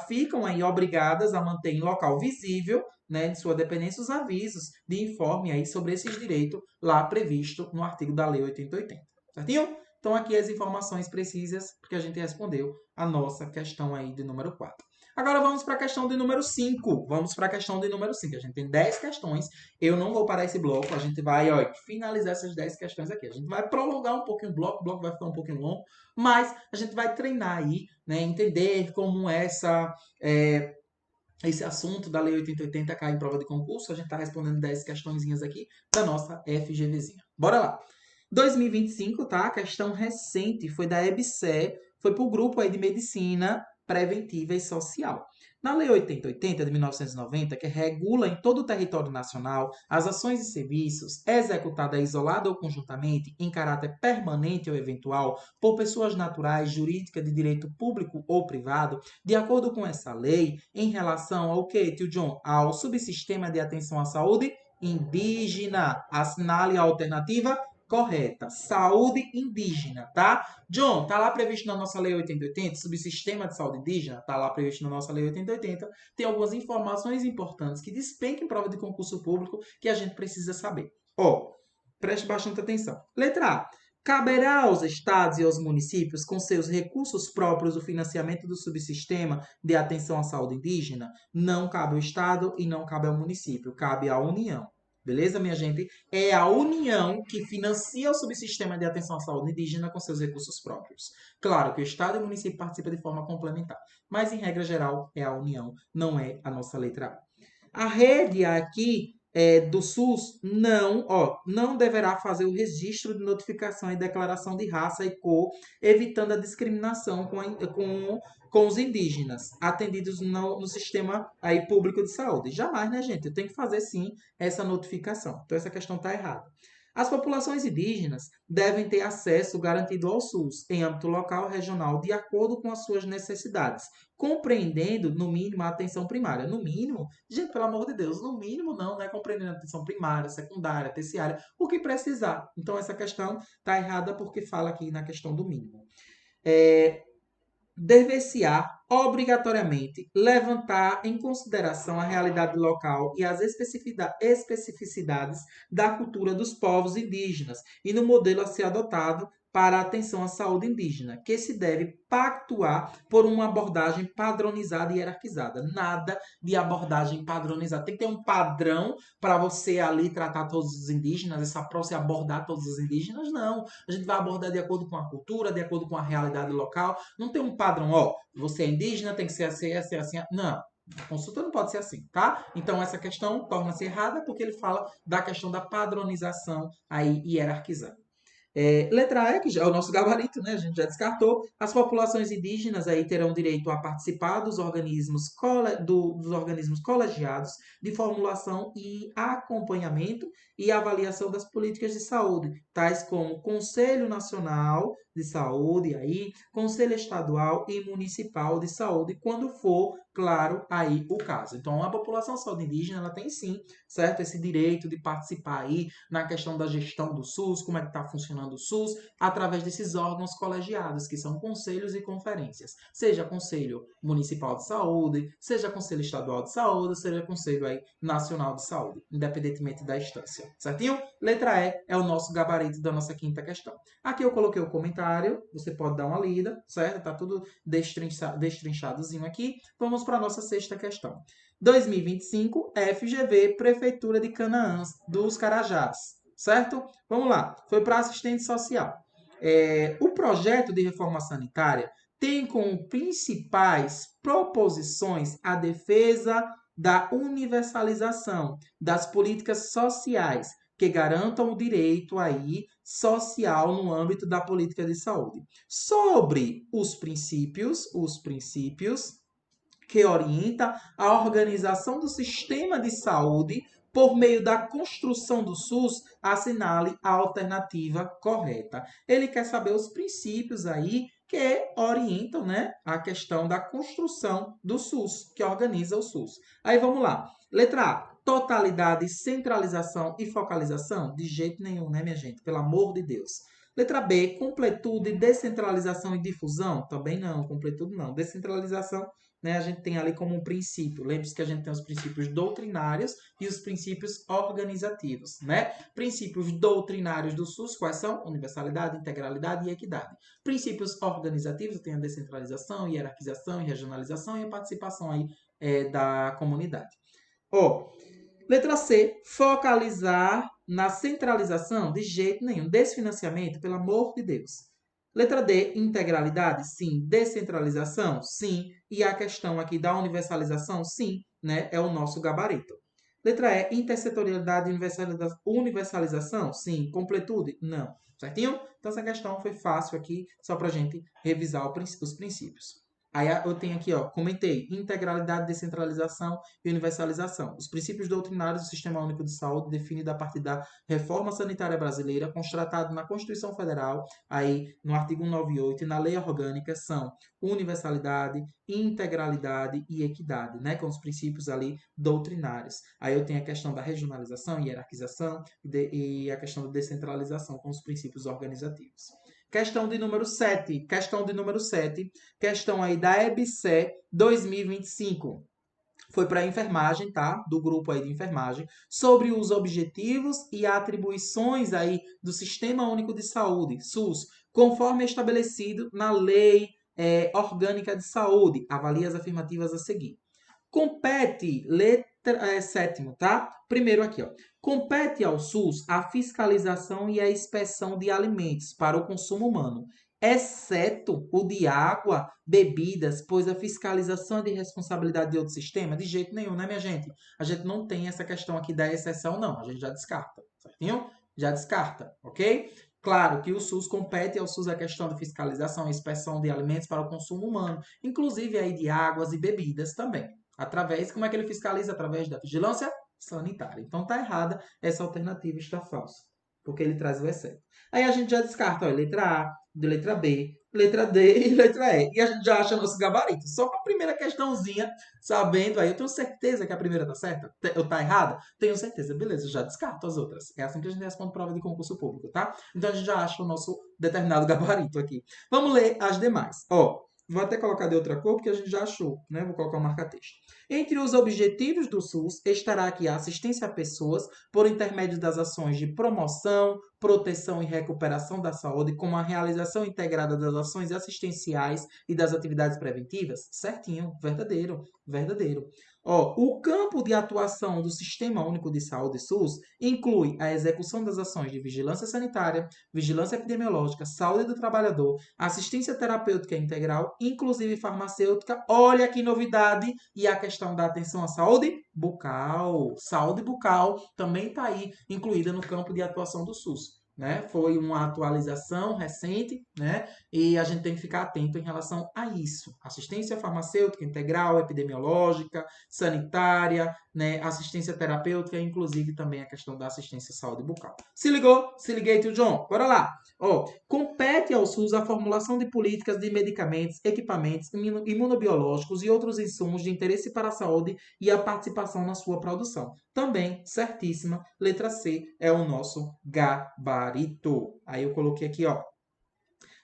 A: ficam aí obrigadas a manter em local visível, né, de sua dependência, os avisos de informe aí sobre esses direitos lá previsto no artigo da Lei 8080. Certinho? Então, aqui as informações precisas, porque a gente respondeu a nossa questão aí de número 4. Agora vamos para a questão de número 5. Vamos para a questão de número 5. A gente tem 10 questões. Eu não vou parar esse bloco. A gente vai finalizar essas 10 questões aqui. A gente vai prolongar um pouquinho o bloco vai ficar um pouquinho longo, mas a gente vai treinar aí, né, entender como esse assunto da Lei 8080 cai em prova de concurso. A gente está respondendo 10 questõezinhas aqui da nossa FGVzinha. Bora lá. 2025, tá? A questão recente foi da EBSER, foi para o grupo aí de medicina preventiva e social. Na Lei 8080 de 1990, que regula em todo o território nacional as ações e serviços executadas isolada ou conjuntamente em caráter permanente ou eventual por pessoas naturais, jurídicas de direito público ou privado, de acordo com essa lei, em relação ao que, tio John? Ao subsistema de atenção à saúde indígena. Assinale a alternativa correta. Saúde indígena, tá? John, tá lá previsto na nossa Lei 8080, subsistema de saúde indígena, tá lá previsto na nossa Lei 8080. Tem algumas informações importantes que despencam em prova de concurso público que a gente precisa saber. Ó, preste bastante atenção. Letra A. Caberá aos estados e aos municípios, com seus recursos próprios, o financiamento do subsistema de atenção à saúde indígena? Não cabe ao estado e não cabe ao município, cabe à União. Beleza, minha gente? É a União que financia o subsistema de atenção à saúde indígena com seus recursos próprios. Claro que o Estado e o município participam de forma complementar, mas em regra geral é a União, não é a nossa letra A. A rede aqui do SUS não deverá fazer o registro de notificação e declaração de raça e cor, evitando a discriminação com os indígenas atendidos no sistema aí público de saúde. Jamais, né, gente? Tem que fazer sim essa notificação. Então, essa questão está errada. As populações indígenas devem ter acesso garantido ao SUS em âmbito local e regional, de acordo com as suas necessidades, compreendendo, no mínimo, a atenção primária. No mínimo, gente, pelo amor de Deus, no mínimo não, né? Compreendendo a atenção primária, secundária, terciária, o que precisar. Então, essa questão está errada porque fala aqui na questão do mínimo. Dever-se-á obrigatoriamente levantar em consideração a realidade local e as especificidades da cultura dos povos indígenas e no modelo a ser adotado para a atenção à saúde indígena, que se deve pactuar por uma abordagem padronizada e hierarquizada. Nada de abordagem padronizada. Tem que ter um padrão para você ali tratar todos os indígenas, para você abordar todos os indígenas? Não. A gente vai abordar de acordo com a cultura, de acordo com a realidade local. Não tem um padrão, ó, você é indígena, tem que ser assim, assim, assim. Não. A consulta não pode ser assim, tá? Então, essa questão torna-se errada porque ele fala da questão da padronização aí hierarquizada. Letra E, que já é o nosso gabarito, né? A gente já descartou. As populações indígenas aí terão direito a participar dos dos organismos colegiados de formulação e acompanhamento e avaliação das políticas de saúde, tais como Conselho Nacional de Saúde, aí, Conselho Estadual e Municipal de Saúde, quando for, claro, aí o caso. Então, a população saúde indígena, ela tem sim, certo? Esse direito de participar aí na questão da gestão do SUS, como é que está funcionando o SUS, através desses órgãos colegiados, que são conselhos e conferências. Seja Conselho Municipal de Saúde, seja Conselho Estadual de Saúde, seja Conselho aí Nacional de Saúde, independentemente da instância. Certinho? Letra E é o nosso gabarito da nossa quinta questão. Aqui eu coloquei o comentário, você pode dar uma lida, certo? Tá tudo destrinchadozinho aqui. Vamos para a nossa sexta questão. 2025, FGV, Prefeitura de Canaã dos Carajás, certo? Vamos lá, foi para assistente social. O projeto de reforma sanitária tem como principais proposições a defesa da universalização das políticas sociais que garantam o direito aí social no âmbito da política de saúde. Sobre os princípios que orienta a organização do sistema de saúde por meio da construção do SUS, assinale a alternativa correta. Ele quer saber os princípios aí que orientam, né, a questão da construção do SUS, que organiza o SUS. Aí vamos lá. Letra A. Totalidade, centralização e focalização? De jeito nenhum, né, minha gente? Pelo amor de Deus. Letra B. Completude, descentralização e difusão? Também não, completude não. Descentralização, né, a gente tem ali como um princípio. Lembre-se que a gente tem os princípios doutrinários e os princípios organizativos, né? Princípios doutrinários do SUS, quais são? Universalidade, integralidade e equidade. Princípios organizativos, tem a descentralização, hierarquização e regionalização e a participação aí da comunidade. Letra C, focalizar na centralização? De jeito nenhum. Desfinanciamento, pelo amor de Deus. Letra D, integralidade? Sim. Descentralização? Sim. E a questão aqui da universalização? Sim, né? É o nosso gabarito. Letra E, intersetorialidade e universalização? Sim. Completude? Não. Certinho? Então, essa questão foi fácil aqui, só para a gente revisar os princípios. Aí eu tenho aqui, ó, comentei, integralidade, descentralização e universalização. Os princípios doutrinários do Sistema Único de Saúde, definido a partir da Reforma Sanitária Brasileira, constatado na Constituição Federal, aí no artigo 198 e na Lei Orgânica, são universalidade, integralidade e equidade, né, com os princípios ali doutrinários. Aí eu tenho a questão da regionalização, hierarquização e a questão da descentralização com os princípios organizativos. Questão de número 7. Questão de número 7. Questão aí da EBSE 2025. Foi para a enfermagem, tá? Do grupo aí de enfermagem, sobre os objetivos e atribuições aí do Sistema Único de Saúde, SUS, conforme estabelecido na Lei Orgânica de Saúde. Avalie as afirmativas a seguir. Compete, sétimo, tá? Primeiro aqui, ó. Compete ao SUS a fiscalização e a inspeção de alimentos para o consumo humano, exceto o de água, bebidas, pois a fiscalização é de responsabilidade de outro sistema? De jeito nenhum, né, minha gente? A gente não tem essa questão aqui da exceção, não. A gente já descarta, certinho? Já descarta, ok? Claro que o SUS compete ao SUS a questão de fiscalização e inspeção de alimentos para o consumo humano, inclusive aí de águas e bebidas também. Como é que ele fiscaliza? Através da vigilância sanitária. Então tá errada, essa alternativa está falsa, porque ele traz o exceto. Aí a gente já descarta, ó, letra A, de letra B, letra D e letra E. E a gente já acha nosso gabarito. Só com a primeira questãozinha, sabendo aí, eu tenho certeza que a primeira tá certa? Eu tá errada? Tenho certeza. Beleza, já descarto as outras. É assim que a gente responde prova de concurso público, tá? Então a gente já acha o nosso determinado gabarito aqui. Vamos ler as demais. Ó, vou até colocar de outra cor, porque a gente já achou, né? Vou colocar o marca-texto. Entre os objetivos do SUS estará aqui a assistência a pessoas por intermédio das ações de promoção, proteção e recuperação da saúde, como a realização integrada das ações assistenciais e das atividades preventivas? Certinho, verdadeiro, verdadeiro. Ó, o campo de atuação do Sistema Único de Saúde SUS inclui a execução das ações de vigilância sanitária, vigilância epidemiológica, saúde do trabalhador, assistência terapêutica integral, inclusive farmacêutica. Olha que novidade! E a questão da atenção à saúde bucal. Saúde bucal também está aí incluída no campo de atuação do SUS. Né? Foi uma atualização recente, né? E a gente tem que ficar atento em relação a isso. Assistência farmacêutica integral, epidemiológica, sanitária, né? Assistência terapêutica, inclusive também a questão da assistência à saúde bucal. Se ligou? Se liguei, tio John? Bora lá! Ó, compete ao SUS a formulação de políticas de medicamentos, equipamentos imunobiológicos e outros insumos de interesse para a saúde e a participação na sua produção. Também, certíssima, letra C é o nosso gabarito. Aí eu coloquei aqui, ó.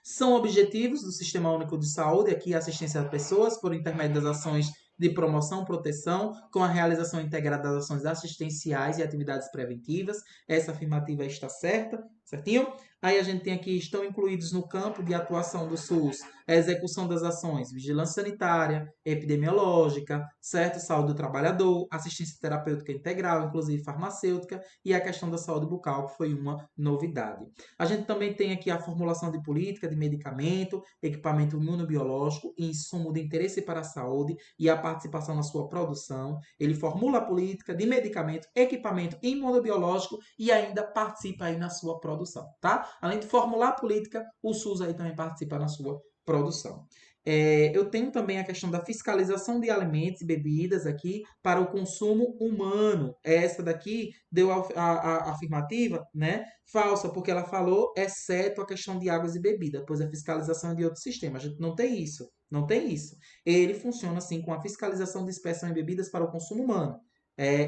A: São objetivos do Sistema Único de Saúde, aqui assistência a pessoas por intermédio das ações de promoção, proteção, com a realização integrada das ações assistenciais e atividades preventivas. Essa afirmativa está certa, certinho? Aí a gente tem aqui, estão incluídos no campo de atuação do SUS a execução das ações vigilância sanitária, epidemiológica, certo? Saúde do trabalhador, assistência terapêutica integral, inclusive farmacêutica, e a questão da saúde bucal, que foi uma novidade. A gente também tem aqui a formulação de política de medicamento, equipamento imunobiológico e insumo de interesse para a saúde e a participação na sua produção. Ele formula a política de medicamento, equipamento imunobiológico e ainda participa aí na sua produção, tá? Além de formular a política, o SUS aí também participa na sua produção. Eu tenho também a questão da fiscalização de alimentos e bebidas aqui para o consumo humano. Essa daqui deu a afirmativa, né? Falsa, porque ela falou exceto a questão de águas e bebidas, pois a fiscalização é de outro sistema. A gente não tem isso. Não tem isso. Ele funciona assim com a fiscalização de inspeção em bebidas para o consumo humano.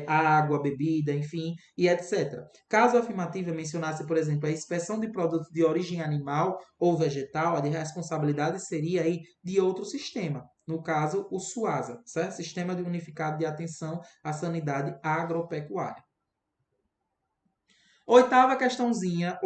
A: Água, bebida, enfim, e etc. Caso a afirmativa mencionasse, por exemplo, a inspeção de produtos de origem animal ou vegetal, a de responsabilidade seria aí de outro sistema. No caso, o SUASA, certo? Sistema Unificado de Atenção à Sanidade Agropecuária. Oitava questãozinha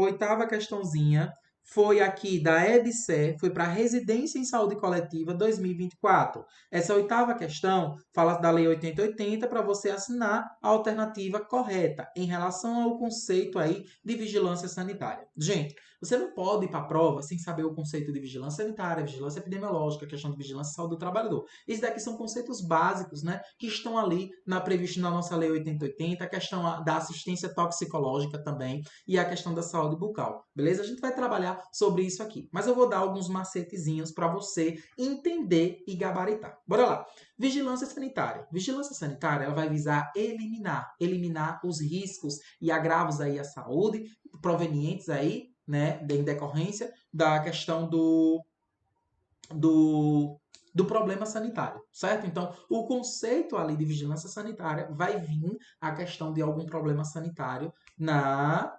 A: foi aqui da EBSE, foi para Residência em Saúde Coletiva 2024. Essa oitava questão fala da Lei 8080 para você assinar a alternativa correta em relação ao conceito aí de vigilância sanitária. Gente, Você não pode ir para a prova sem saber o conceito de vigilância sanitária, vigilância epidemiológica, questão de vigilância e saúde do trabalhador. Esses daqui são conceitos básicos, né, que estão ali previsto na nossa Lei 8080, a questão da assistência toxicológica também e a questão da saúde bucal. Beleza? A gente vai trabalhar sobre isso aqui. Mas eu vou dar alguns macetezinhos para você entender e gabaritar. Bora lá. Vigilância sanitária. Vigilância sanitária ela vai visar eliminar os riscos e agravos aí à saúde provenientes aí, né, em decorrência da questão do problema sanitário, certo? Então, o conceito ali de vigilância sanitária vai vir a questão de algum problema sanitário na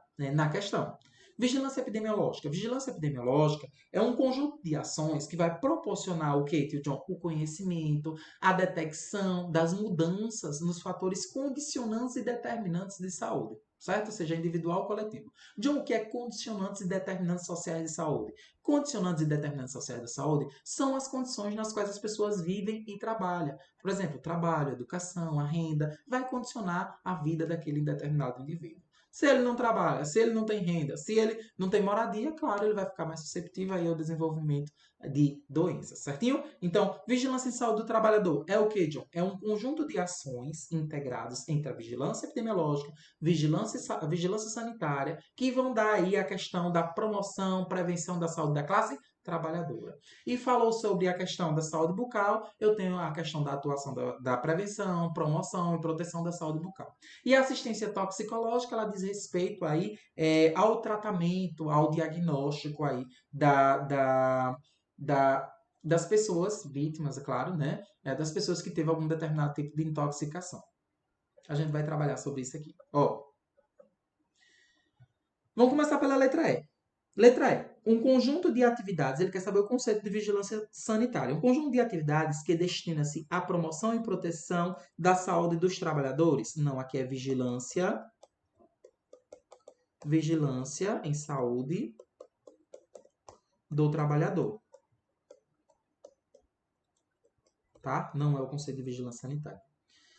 A: questão. Vigilância epidemiológica. Vigilância epidemiológica é um conjunto de ações que vai proporcionar o quê, tio John? O conhecimento, a detecção das mudanças nos fatores condicionantes e determinantes de saúde, certo? Seja individual ou coletivo. John, o que é condicionantes e determinantes sociais de saúde? Condicionantes e determinantes sociais da saúde são as condições nas quais as pessoas vivem e trabalham. Por exemplo, o trabalho, a educação, a renda, vai condicionar a vida daquele determinado indivíduo. Se ele não trabalha, se ele não tem renda, se ele não tem moradia, claro, ele vai ficar mais susceptível aí ao desenvolvimento de doenças, certinho? Então, vigilância em saúde do trabalhador é o que, John? É um conjunto de ações integradas entre a vigilância epidemiológica, vigilância sanitária, que vão dar aí a questão da promoção, prevenção da saúde da classe trabalhadora. E falou sobre a questão da saúde bucal, eu tenho a questão da atuação da prevenção, promoção e proteção da saúde bucal. E a assistência toxicológica, ela diz respeito aí ao tratamento, ao diagnóstico aí das pessoas vítimas, é claro, né? Das pessoas que teve algum determinado tipo de intoxicação. A gente vai trabalhar sobre isso aqui. Ó, vamos começar pela letra E. Letra E. Um conjunto de atividades, ele quer saber o conceito de vigilância sanitária. Um conjunto de atividades que destina-se à promoção e proteção da saúde dos trabalhadores. Não, aqui é vigilância em saúde do trabalhador. Tá? Não é o conceito de vigilância sanitária.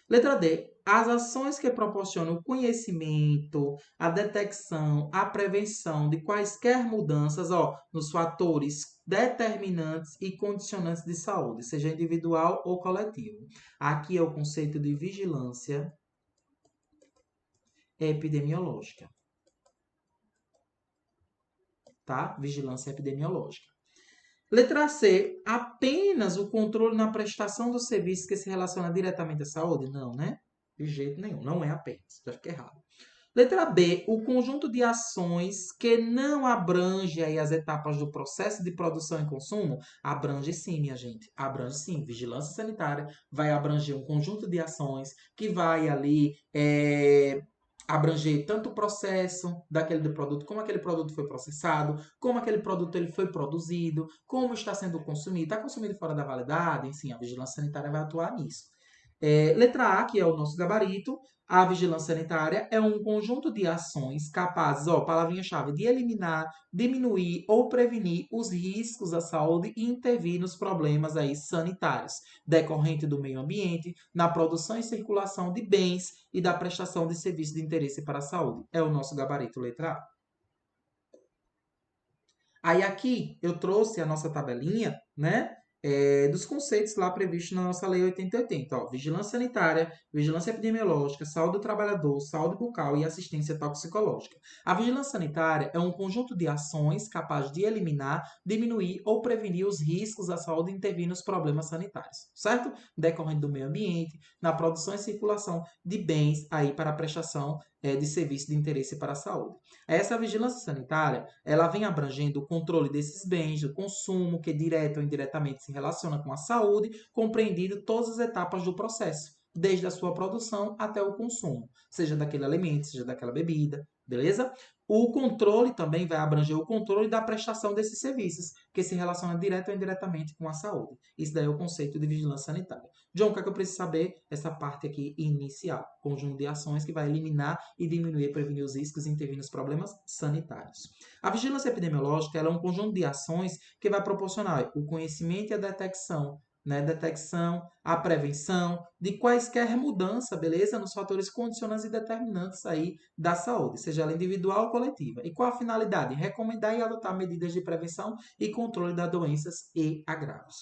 A: Letra D. As ações que proporcionam o conhecimento, a detecção, a prevenção de quaisquer mudanças nos fatores determinantes e condicionantes de saúde, seja individual ou coletivo. Aqui é o conceito de vigilância epidemiológica. Tá? Vigilância epidemiológica. Letra C, apenas o controle na prestação do serviço que se relaciona diretamente à saúde? Não, né? De jeito nenhum, não é apenas, já fica errado. Letra B, o conjunto de ações que não abrange aí as etapas do processo de produção e consumo? Abrange sim, minha gente, abrange sim. Vigilância sanitária vai abranger um conjunto de ações que vai ali abranger tanto o processo daquele produto, como aquele produto foi processado, como aquele produto ele foi produzido, como está sendo consumido, está consumido fora da validade, enfim, a vigilância sanitária vai atuar nisso. Letra A, que é o nosso gabarito, a vigilância sanitária é um conjunto de ações capazes, palavrinha-chave, de eliminar, diminuir ou prevenir os riscos à saúde e intervir nos problemas aí sanitários, decorrente do meio ambiente, na produção e circulação de bens e da prestação de serviços de interesse para a saúde. É o nosso gabarito, letra A. Aí aqui eu trouxe a nossa tabelinha, né? Dos conceitos lá previstos na nossa Lei 8080. Ó, vigilância sanitária, vigilância epidemiológica, saúde do trabalhador, saúde bucal e assistência toxicológica. A vigilância sanitária é um conjunto de ações capazes de eliminar, diminuir ou prevenir os riscos à saúde e intervir nos problemas sanitários, certo? Decorrente do meio ambiente, na produção e circulação de bens aí para a prestação de serviço de interesse para a saúde. Essa vigilância sanitária, ela vem abrangendo o controle desses bens, do consumo, que direto ou indiretamente se relaciona com a saúde, compreendido todas as etapas do processo, desde a sua produção até o consumo, seja daquele alimento, seja daquela bebida, beleza? O controle também vai abranger o controle da prestação desses serviços, que se relaciona direto ou indiretamente com a saúde. Isso daí é o conceito de vigilância sanitária. John, o que é que eu preciso saber? Essa parte aqui inicial. Conjunto de ações que vai eliminar e diminuir e prevenir os riscos e intervir nos problemas sanitários. A vigilância epidemiológica ela é um conjunto de ações que vai proporcionar o conhecimento e a detecção né, detecção, a prevenção de quaisquer mudança, beleza? Nos fatores condicionantes e determinantes aí da saúde, seja ela individual ou coletiva. E qual a finalidade? Recomendar e adotar medidas de prevenção e controle das doenças e agravos.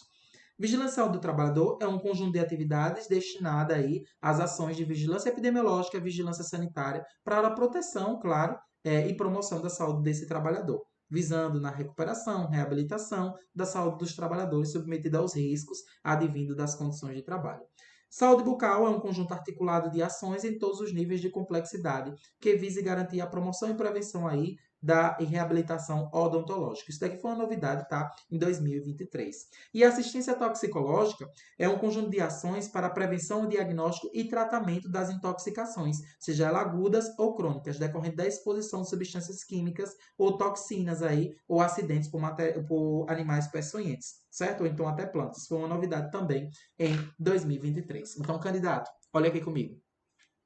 A: Vigilância do trabalhador é um conjunto de atividades destinada aí às ações de vigilância epidemiológica e vigilância sanitária para a proteção, claro, e promoção da saúde desse trabalhador, visando na recuperação, reabilitação da saúde dos trabalhadores submetida aos riscos advindos das condições de trabalho. Saúde bucal é um conjunto articulado de ações em todos os níveis de complexidade que visa garantir a promoção e prevenção aí da reabilitação odontológica. Isso daqui foi uma novidade, tá? Em 2023. E a assistência toxicológica é um conjunto de ações para a prevenção, diagnóstico e tratamento das intoxicações, seja elas agudas ou crônicas, decorrente da exposição de substâncias químicas ou toxinas aí, ou acidentes por animais peçonhentos, certo? Ou então até plantas. Foi uma novidade também em 2023. Então, candidato, olha aqui comigo.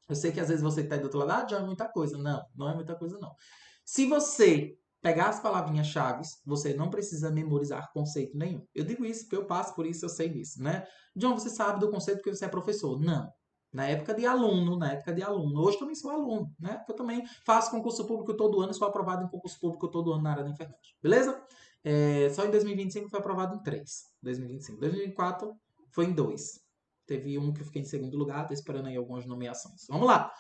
A: Eu sei que às vezes você está aí do outro lado, já é muita coisa. Não, não é muita coisa, não. Se você pegar as palavrinhas-chave, você não precisa memorizar conceito nenhum. Eu digo isso porque eu passo por isso, eu sei disso, né? John, você sabe do conceito porque você é professor. Não. Na época de aluno. Hoje também sou aluno, né? Eu também faço concurso público todo ano, sou aprovado em concurso público todo ano na área da enfermagem. Beleza? Só em 2025 foi aprovado em 3. 2025. 2024 foi em 2. Teve um que eu fiquei em segundo lugar, tô esperando aí algumas nomeações. Vamos lá!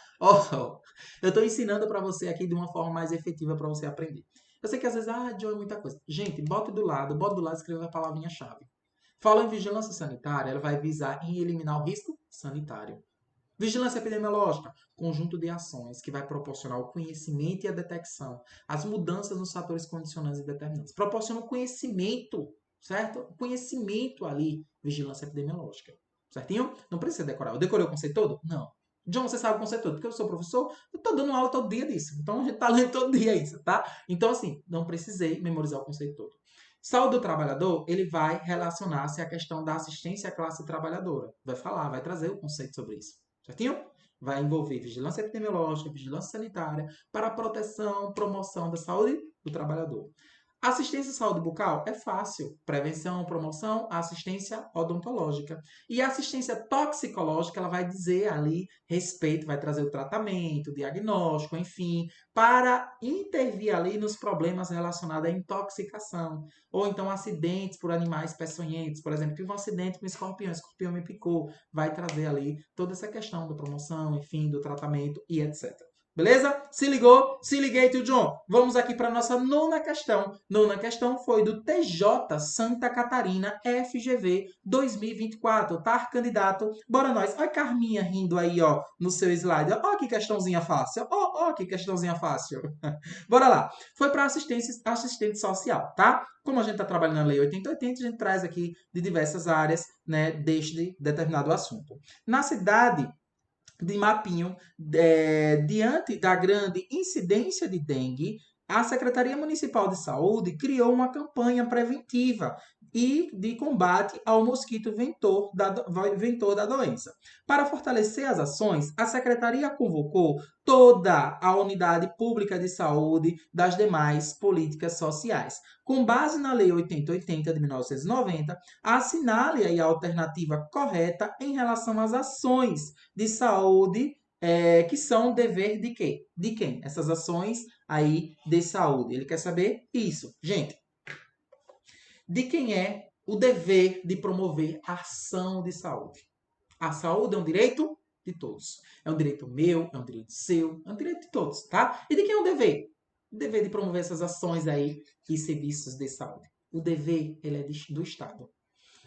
A: Eu estou ensinando para você aqui de uma forma mais efetiva para você aprender. Eu sei que às vezes, John, é muita coisa. Gente, bota do lado e escreva a palavrinha-chave. Fala em vigilância sanitária, ela vai visar em eliminar o risco sanitário. Vigilância epidemiológica, conjunto de ações que vai proporcionar o conhecimento e a detecção, as mudanças nos fatores condicionantes e determinantes. Proporciona o conhecimento, certo? O conhecimento ali, vigilância epidemiológica. Certinho? Não precisa decorar. Eu decorei o conceito todo? Não. John, você sabe o conceito todo? Porque eu sou professor, eu estou dando aula todo dia disso. Então, a gente está lendo todo dia isso, tá? Então, assim, não precisei memorizar o conceito todo. Saúde do trabalhador, ele vai relacionar-se à questão da assistência à classe trabalhadora. Vai falar, vai trazer o conceito sobre isso. Certinho? Vai envolver vigilância epidemiológica, vigilância sanitária, para a proteção, promoção da saúde do trabalhador. Assistência à saúde bucal é fácil. Prevenção, promoção, assistência odontológica. E a assistência toxicológica, ela vai dizer ali respeito, vai trazer o tratamento, o diagnóstico, enfim, para intervir ali nos problemas relacionados à intoxicação. Ou então acidentes por animais peçonhentos. Por exemplo, tive um acidente com o escorpião me picou. Vai trazer ali toda essa questão da promoção, enfim, do tratamento e etc. Beleza? Se ligou? Se liguei, tio John. Vamos aqui para nossa nona questão. Nona questão foi do TJ Santa Catarina FGV 2024. Tá, candidato? Bora nós. Olha a Carminha rindo aí, ó, no seu slide. Ó, que questãozinha fácil. Ó, que questãozinha fácil. Bora lá. Foi para assistente social, tá? Como a gente está trabalhando na Lei 8080, a gente traz aqui de diversas áreas, né, deste determinado assunto. Na cidade de Mapinho, diante da grande incidência de dengue, a Secretaria Municipal de Saúde criou uma campanha preventiva e de combate ao mosquito ventor da doença. Para fortalecer as ações, a Secretaria convocou toda a unidade pública de saúde das demais políticas sociais. Com base na Lei 8080 de 1990, assinale aí a alternativa correta em relação às ações de saúde que são dever de quê? De quem? Essas ações aí de saúde. Ele quer saber isso. Gente, de quem é o dever de promover a ação de saúde? A saúde é um direito de todos. É um direito meu, é um direito seu, é um direito de todos, tá? E de quem é o dever? O dever de promover essas ações aí e serviços de saúde. O dever, ele é do Estado.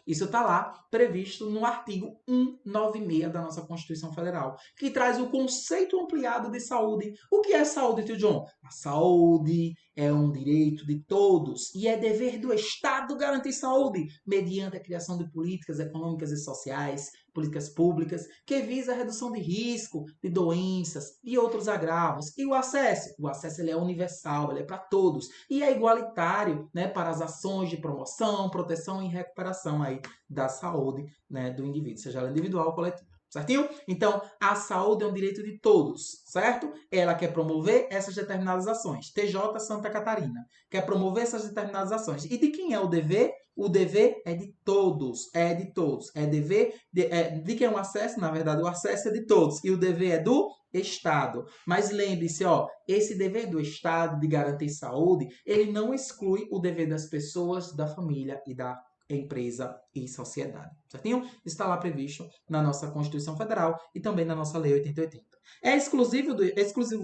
A: Isso está lá previsto no artigo 196 da nossa Constituição Federal, que traz o conceito ampliado de saúde. O que é saúde, tio John? A saúde é um direito de todos e é dever do Estado garantir saúde mediante a criação de políticas econômicas e sociais, políticas públicas, que visa a redução de risco, de doenças e outros agravos. E o acesso ele é universal, ele é para todos e é igualitário, né, para as ações de promoção, proteção e recuperação aí da saúde, né, do indivíduo, seja ela individual ou coletiva. Certinho? Então, a saúde é um direito de todos, certo? Ela quer promover essas determinadas ações. TJ Santa Catarina quer promover essas determinadas ações. E de quem é o dever? O dever é de todos, é de todos. É dever de quem é o acesso? Na verdade, o acesso é de todos. E o dever é do Estado. Mas lembre-se, ó, esse dever do Estado de garantir saúde, ele não exclui o dever das pessoas, da família e da empresa e sociedade, certinho? Está lá previsto na nossa Constituição Federal e também na nossa Lei 8080. É exclusivo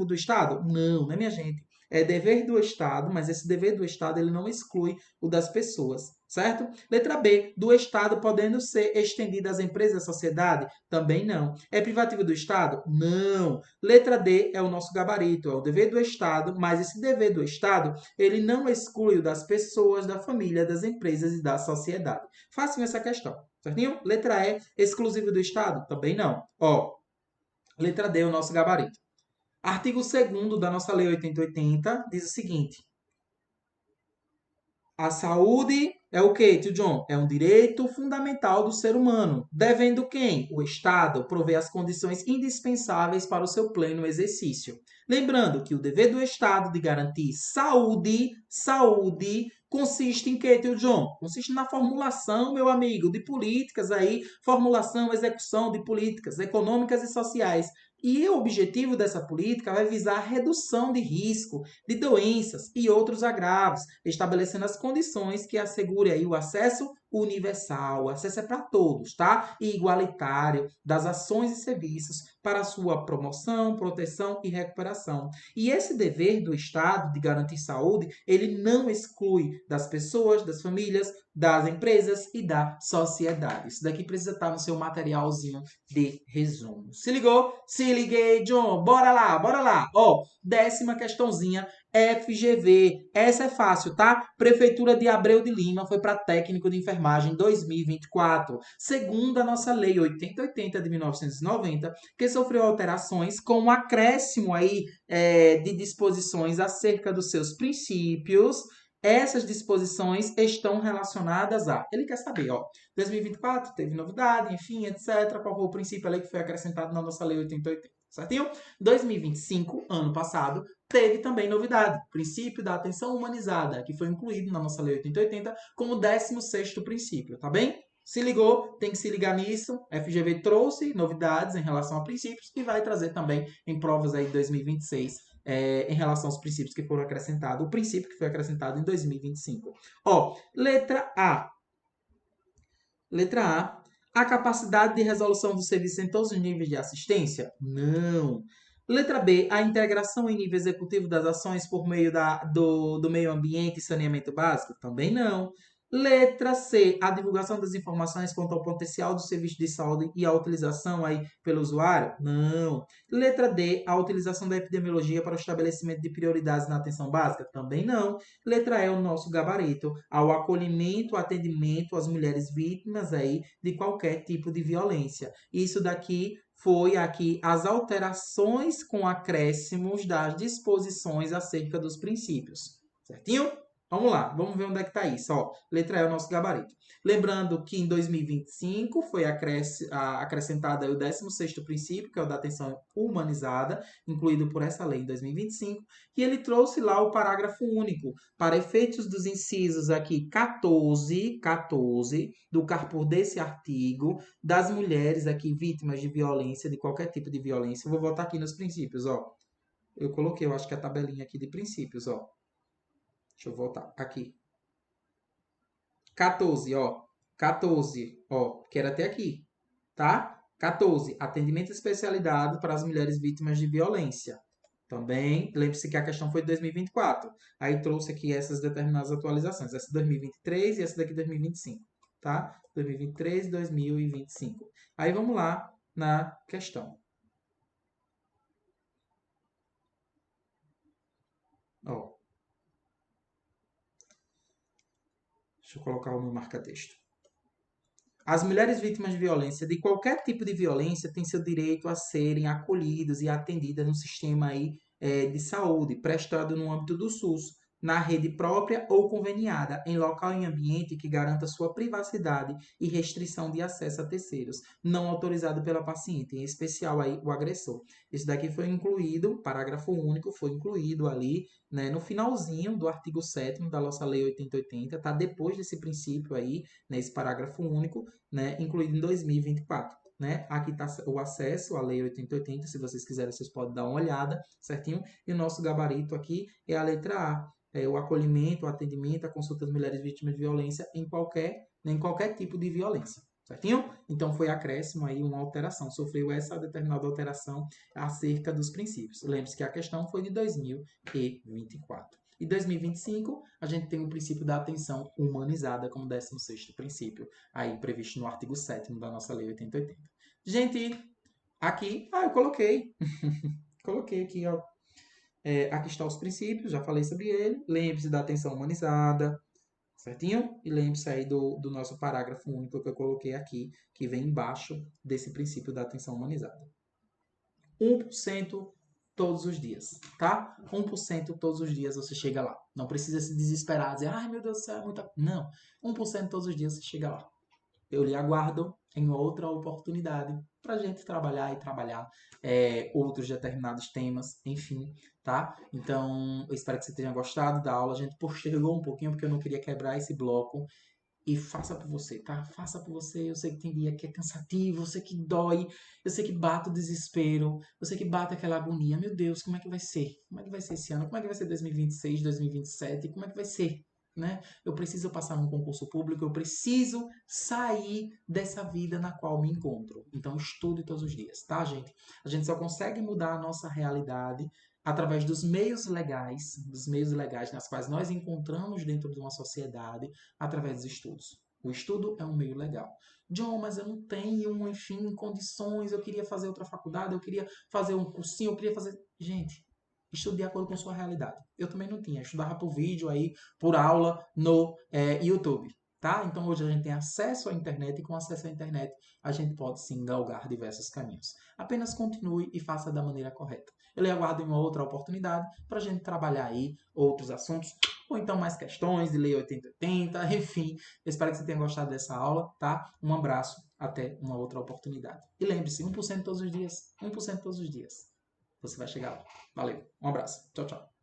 A: do Estado? Não, né, minha gente? É dever do Estado, mas esse dever do Estado ele não exclui o das pessoas, certo? Letra B, do Estado podendo ser estendido às empresas e à sociedade? Também não. É privativo do Estado? Não. Letra D é o nosso gabarito, é o dever do Estado, mas esse dever do Estado ele não exclui o das pessoas, da família, das empresas e da sociedade. Façam essa questão, certinho? Letra E, exclusivo do Estado? Também não. Ó, letra D é o nosso gabarito. Artigo 2º da nossa Lei 8080 diz o seguinte: a saúde é o quê, tio John? É um direito fundamental do ser humano, devendo quem? O Estado prover as condições indispensáveis para o seu pleno exercício. Lembrando que o dever do Estado de garantir saúde, consiste em quê, tio John? Consiste na formulação, meu amigo, de políticas aí, formulação, execução de políticas econômicas e sociais. E o objetivo dessa política vai visar a redução de risco de doenças e outros agravos, estabelecendo as condições que assegure aí o acesso universal, o acesso é para todos, tá? E igualitário das ações e serviços para a sua promoção, proteção e recuperação. E esse dever do Estado de garantir saúde, ele não exclui das pessoas, das famílias, das empresas e da sociedade. Isso daqui precisa estar no seu materialzinho de resumo. Se ligou? Se liguei, John. Bora lá, bora lá. Ó, 10ª questãozinha, FGV. Essa é fácil, tá? Prefeitura de Abreu de Lima foi para técnico de enfermagem 2024. Segundo a nossa lei 8080 de 1990, que sofreu alterações com um acréscimo aí de disposições acerca dos seus princípios. Essas disposições estão relacionadas a... Ele quer saber, ó, 2024 teve novidade, enfim, etc. Qual foi o princípio ali que foi acrescentado na nossa lei 8080, certinho? 2025, ano passado, teve também novidade, princípio da atenção humanizada, que foi incluído na nossa lei 8080 como 16º princípio, tá bem? Se ligou, tem que se ligar nisso. FGV trouxe novidades em relação a princípios e vai trazer também em provas aí de 2026 em relação aos princípios que foram acrescentados, o princípio que foi acrescentado em 2025. Ó, letra A. Letra A. A capacidade de resolução do serviço em todos os níveis de assistência? Não. Letra B. A integração em nível executivo das ações por meio do meio ambiente e saneamento básico? Também não. Letra C. A divulgação das informações quanto ao potencial do serviço de saúde e a utilização aí pelo usuário? Não. Letra D. A utilização da epidemiologia para o estabelecimento de prioridades na atenção básica? Também não. Letra E, o nosso gabarito, ao acolhimento, atendimento às mulheres vítimas aí de qualquer tipo de violência. Isso daqui foi aqui as alterações com acréscimos das disposições acerca dos princípios. Certinho? Vamos lá, vamos ver onde é que está isso. Ó, letra E é o nosso gabarito. Lembrando que em 2025 foi acrescentado o 16º princípio, que é o da atenção humanizada, incluído por essa lei em 2025, e ele trouxe lá o parágrafo único, para efeitos dos incisos aqui 14 do caput desse artigo, das mulheres aqui vítimas de violência, de qualquer tipo de violência. Eu vou voltar aqui nos princípios, ó. Eu coloquei, eu acho que a tabelinha aqui de princípios, ó. Deixa eu voltar aqui. 14, ó. 14, ó. Quero até aqui, tá? 14. Atendimento especializado para as mulheres vítimas de violência. Também, lembre-se que a questão foi de 2024. Aí trouxe aqui essas determinadas atualizações. Essa 2023 e essa daqui 2025, tá? 2023 e 2025. Aí vamos lá na questão. Ó. Deixa eu colocar o meu marca-texto. As mulheres vítimas de violência, de qualquer tipo de violência, têm seu direito a serem acolhidas e atendidas no sistema aí, de saúde, prestado no âmbito do SUS, na rede própria ou conveniada, em local e ambiente que garanta sua privacidade e restrição de acesso a terceiros, não autorizado pela paciente, em especial aí o agressor. Isso daqui foi incluído, parágrafo único, foi incluído ali, né, no finalzinho do artigo 7º da nossa Lei 8080, tá depois desse princípio aí, nesse parágrafo único, né, incluído em 2024. Né? Aqui está o acesso à Lei 8080, se vocês quiserem, vocês podem dar uma olhada, certinho? E o nosso gabarito aqui é a letra A, é o acolhimento, o atendimento, a consulta das mulheres vítimas de violência em qualquer tipo de violência, certinho? Então foi acréscimo aí uma alteração, sofreu essa determinada alteração acerca dos princípios. Lembre-se que a questão foi de 2024. E 2025, a gente tem o princípio da atenção humanizada como 16º princípio, aí previsto no artigo 7º da nossa Lei 8080. Gente, aqui, eu coloquei, coloquei aqui, ó, aqui estão os princípios, já falei sobre ele. Lembre-se da atenção humanizada, certinho? E lembre-se aí do nosso parágrafo único que eu coloquei aqui, que vem embaixo desse princípio da atenção humanizada. 1% todos os dias, tá? 1% todos os dias você chega lá. Não precisa se desesperar, dizer, ai meu Deus do céu, é muita... Não, 1% todos os dias você chega lá. Eu lhe aguardo em outra oportunidade para a gente trabalhar e trabalhar outros determinados temas, enfim, tá? Então, eu espero que você tenha gostado da aula. A gente postergou um pouquinho porque eu não queria quebrar esse bloco. E faça por você, tá? Faça por você. Eu sei que tem dia que é cansativo, eu sei que dói, eu sei que bate o desespero, eu sei que bate aquela agonia. Meu Deus, como é que vai ser? Como é que vai ser esse ano? Como é que vai ser 2026, 2027? Como é que vai ser? Né? Eu preciso passar num concurso público, eu preciso sair dessa vida na qual me encontro. Então, estude todos os dias, tá, gente? A gente só consegue mudar a nossa realidade através dos meios legais nas quais nós encontramos dentro de uma sociedade, através dos estudos. O estudo é um meio legal. John, mas eu não tenho, enfim, condições, eu queria fazer outra faculdade, eu queria fazer um cursinho, eu queria fazer... Gente, estude de acordo com a sua realidade. Eu também não tinha, eu estudava por vídeo aí, por aula no YouTube. Tá? Então hoje a gente tem acesso à internet e com acesso à internet a gente pode sim galgar diversos caminhos. Apenas continue e faça da maneira correta. Eu lhe aguardo em uma outra oportunidade para a gente trabalhar aí outros assuntos, ou então mais questões de Lei 8080, enfim. Eu espero que você tenha gostado dessa aula, tá? Um abraço, até uma outra oportunidade. E lembre-se, 1% todos os dias, 1% todos os dias. Você vai chegar lá. Valeu, um abraço, tchau, tchau.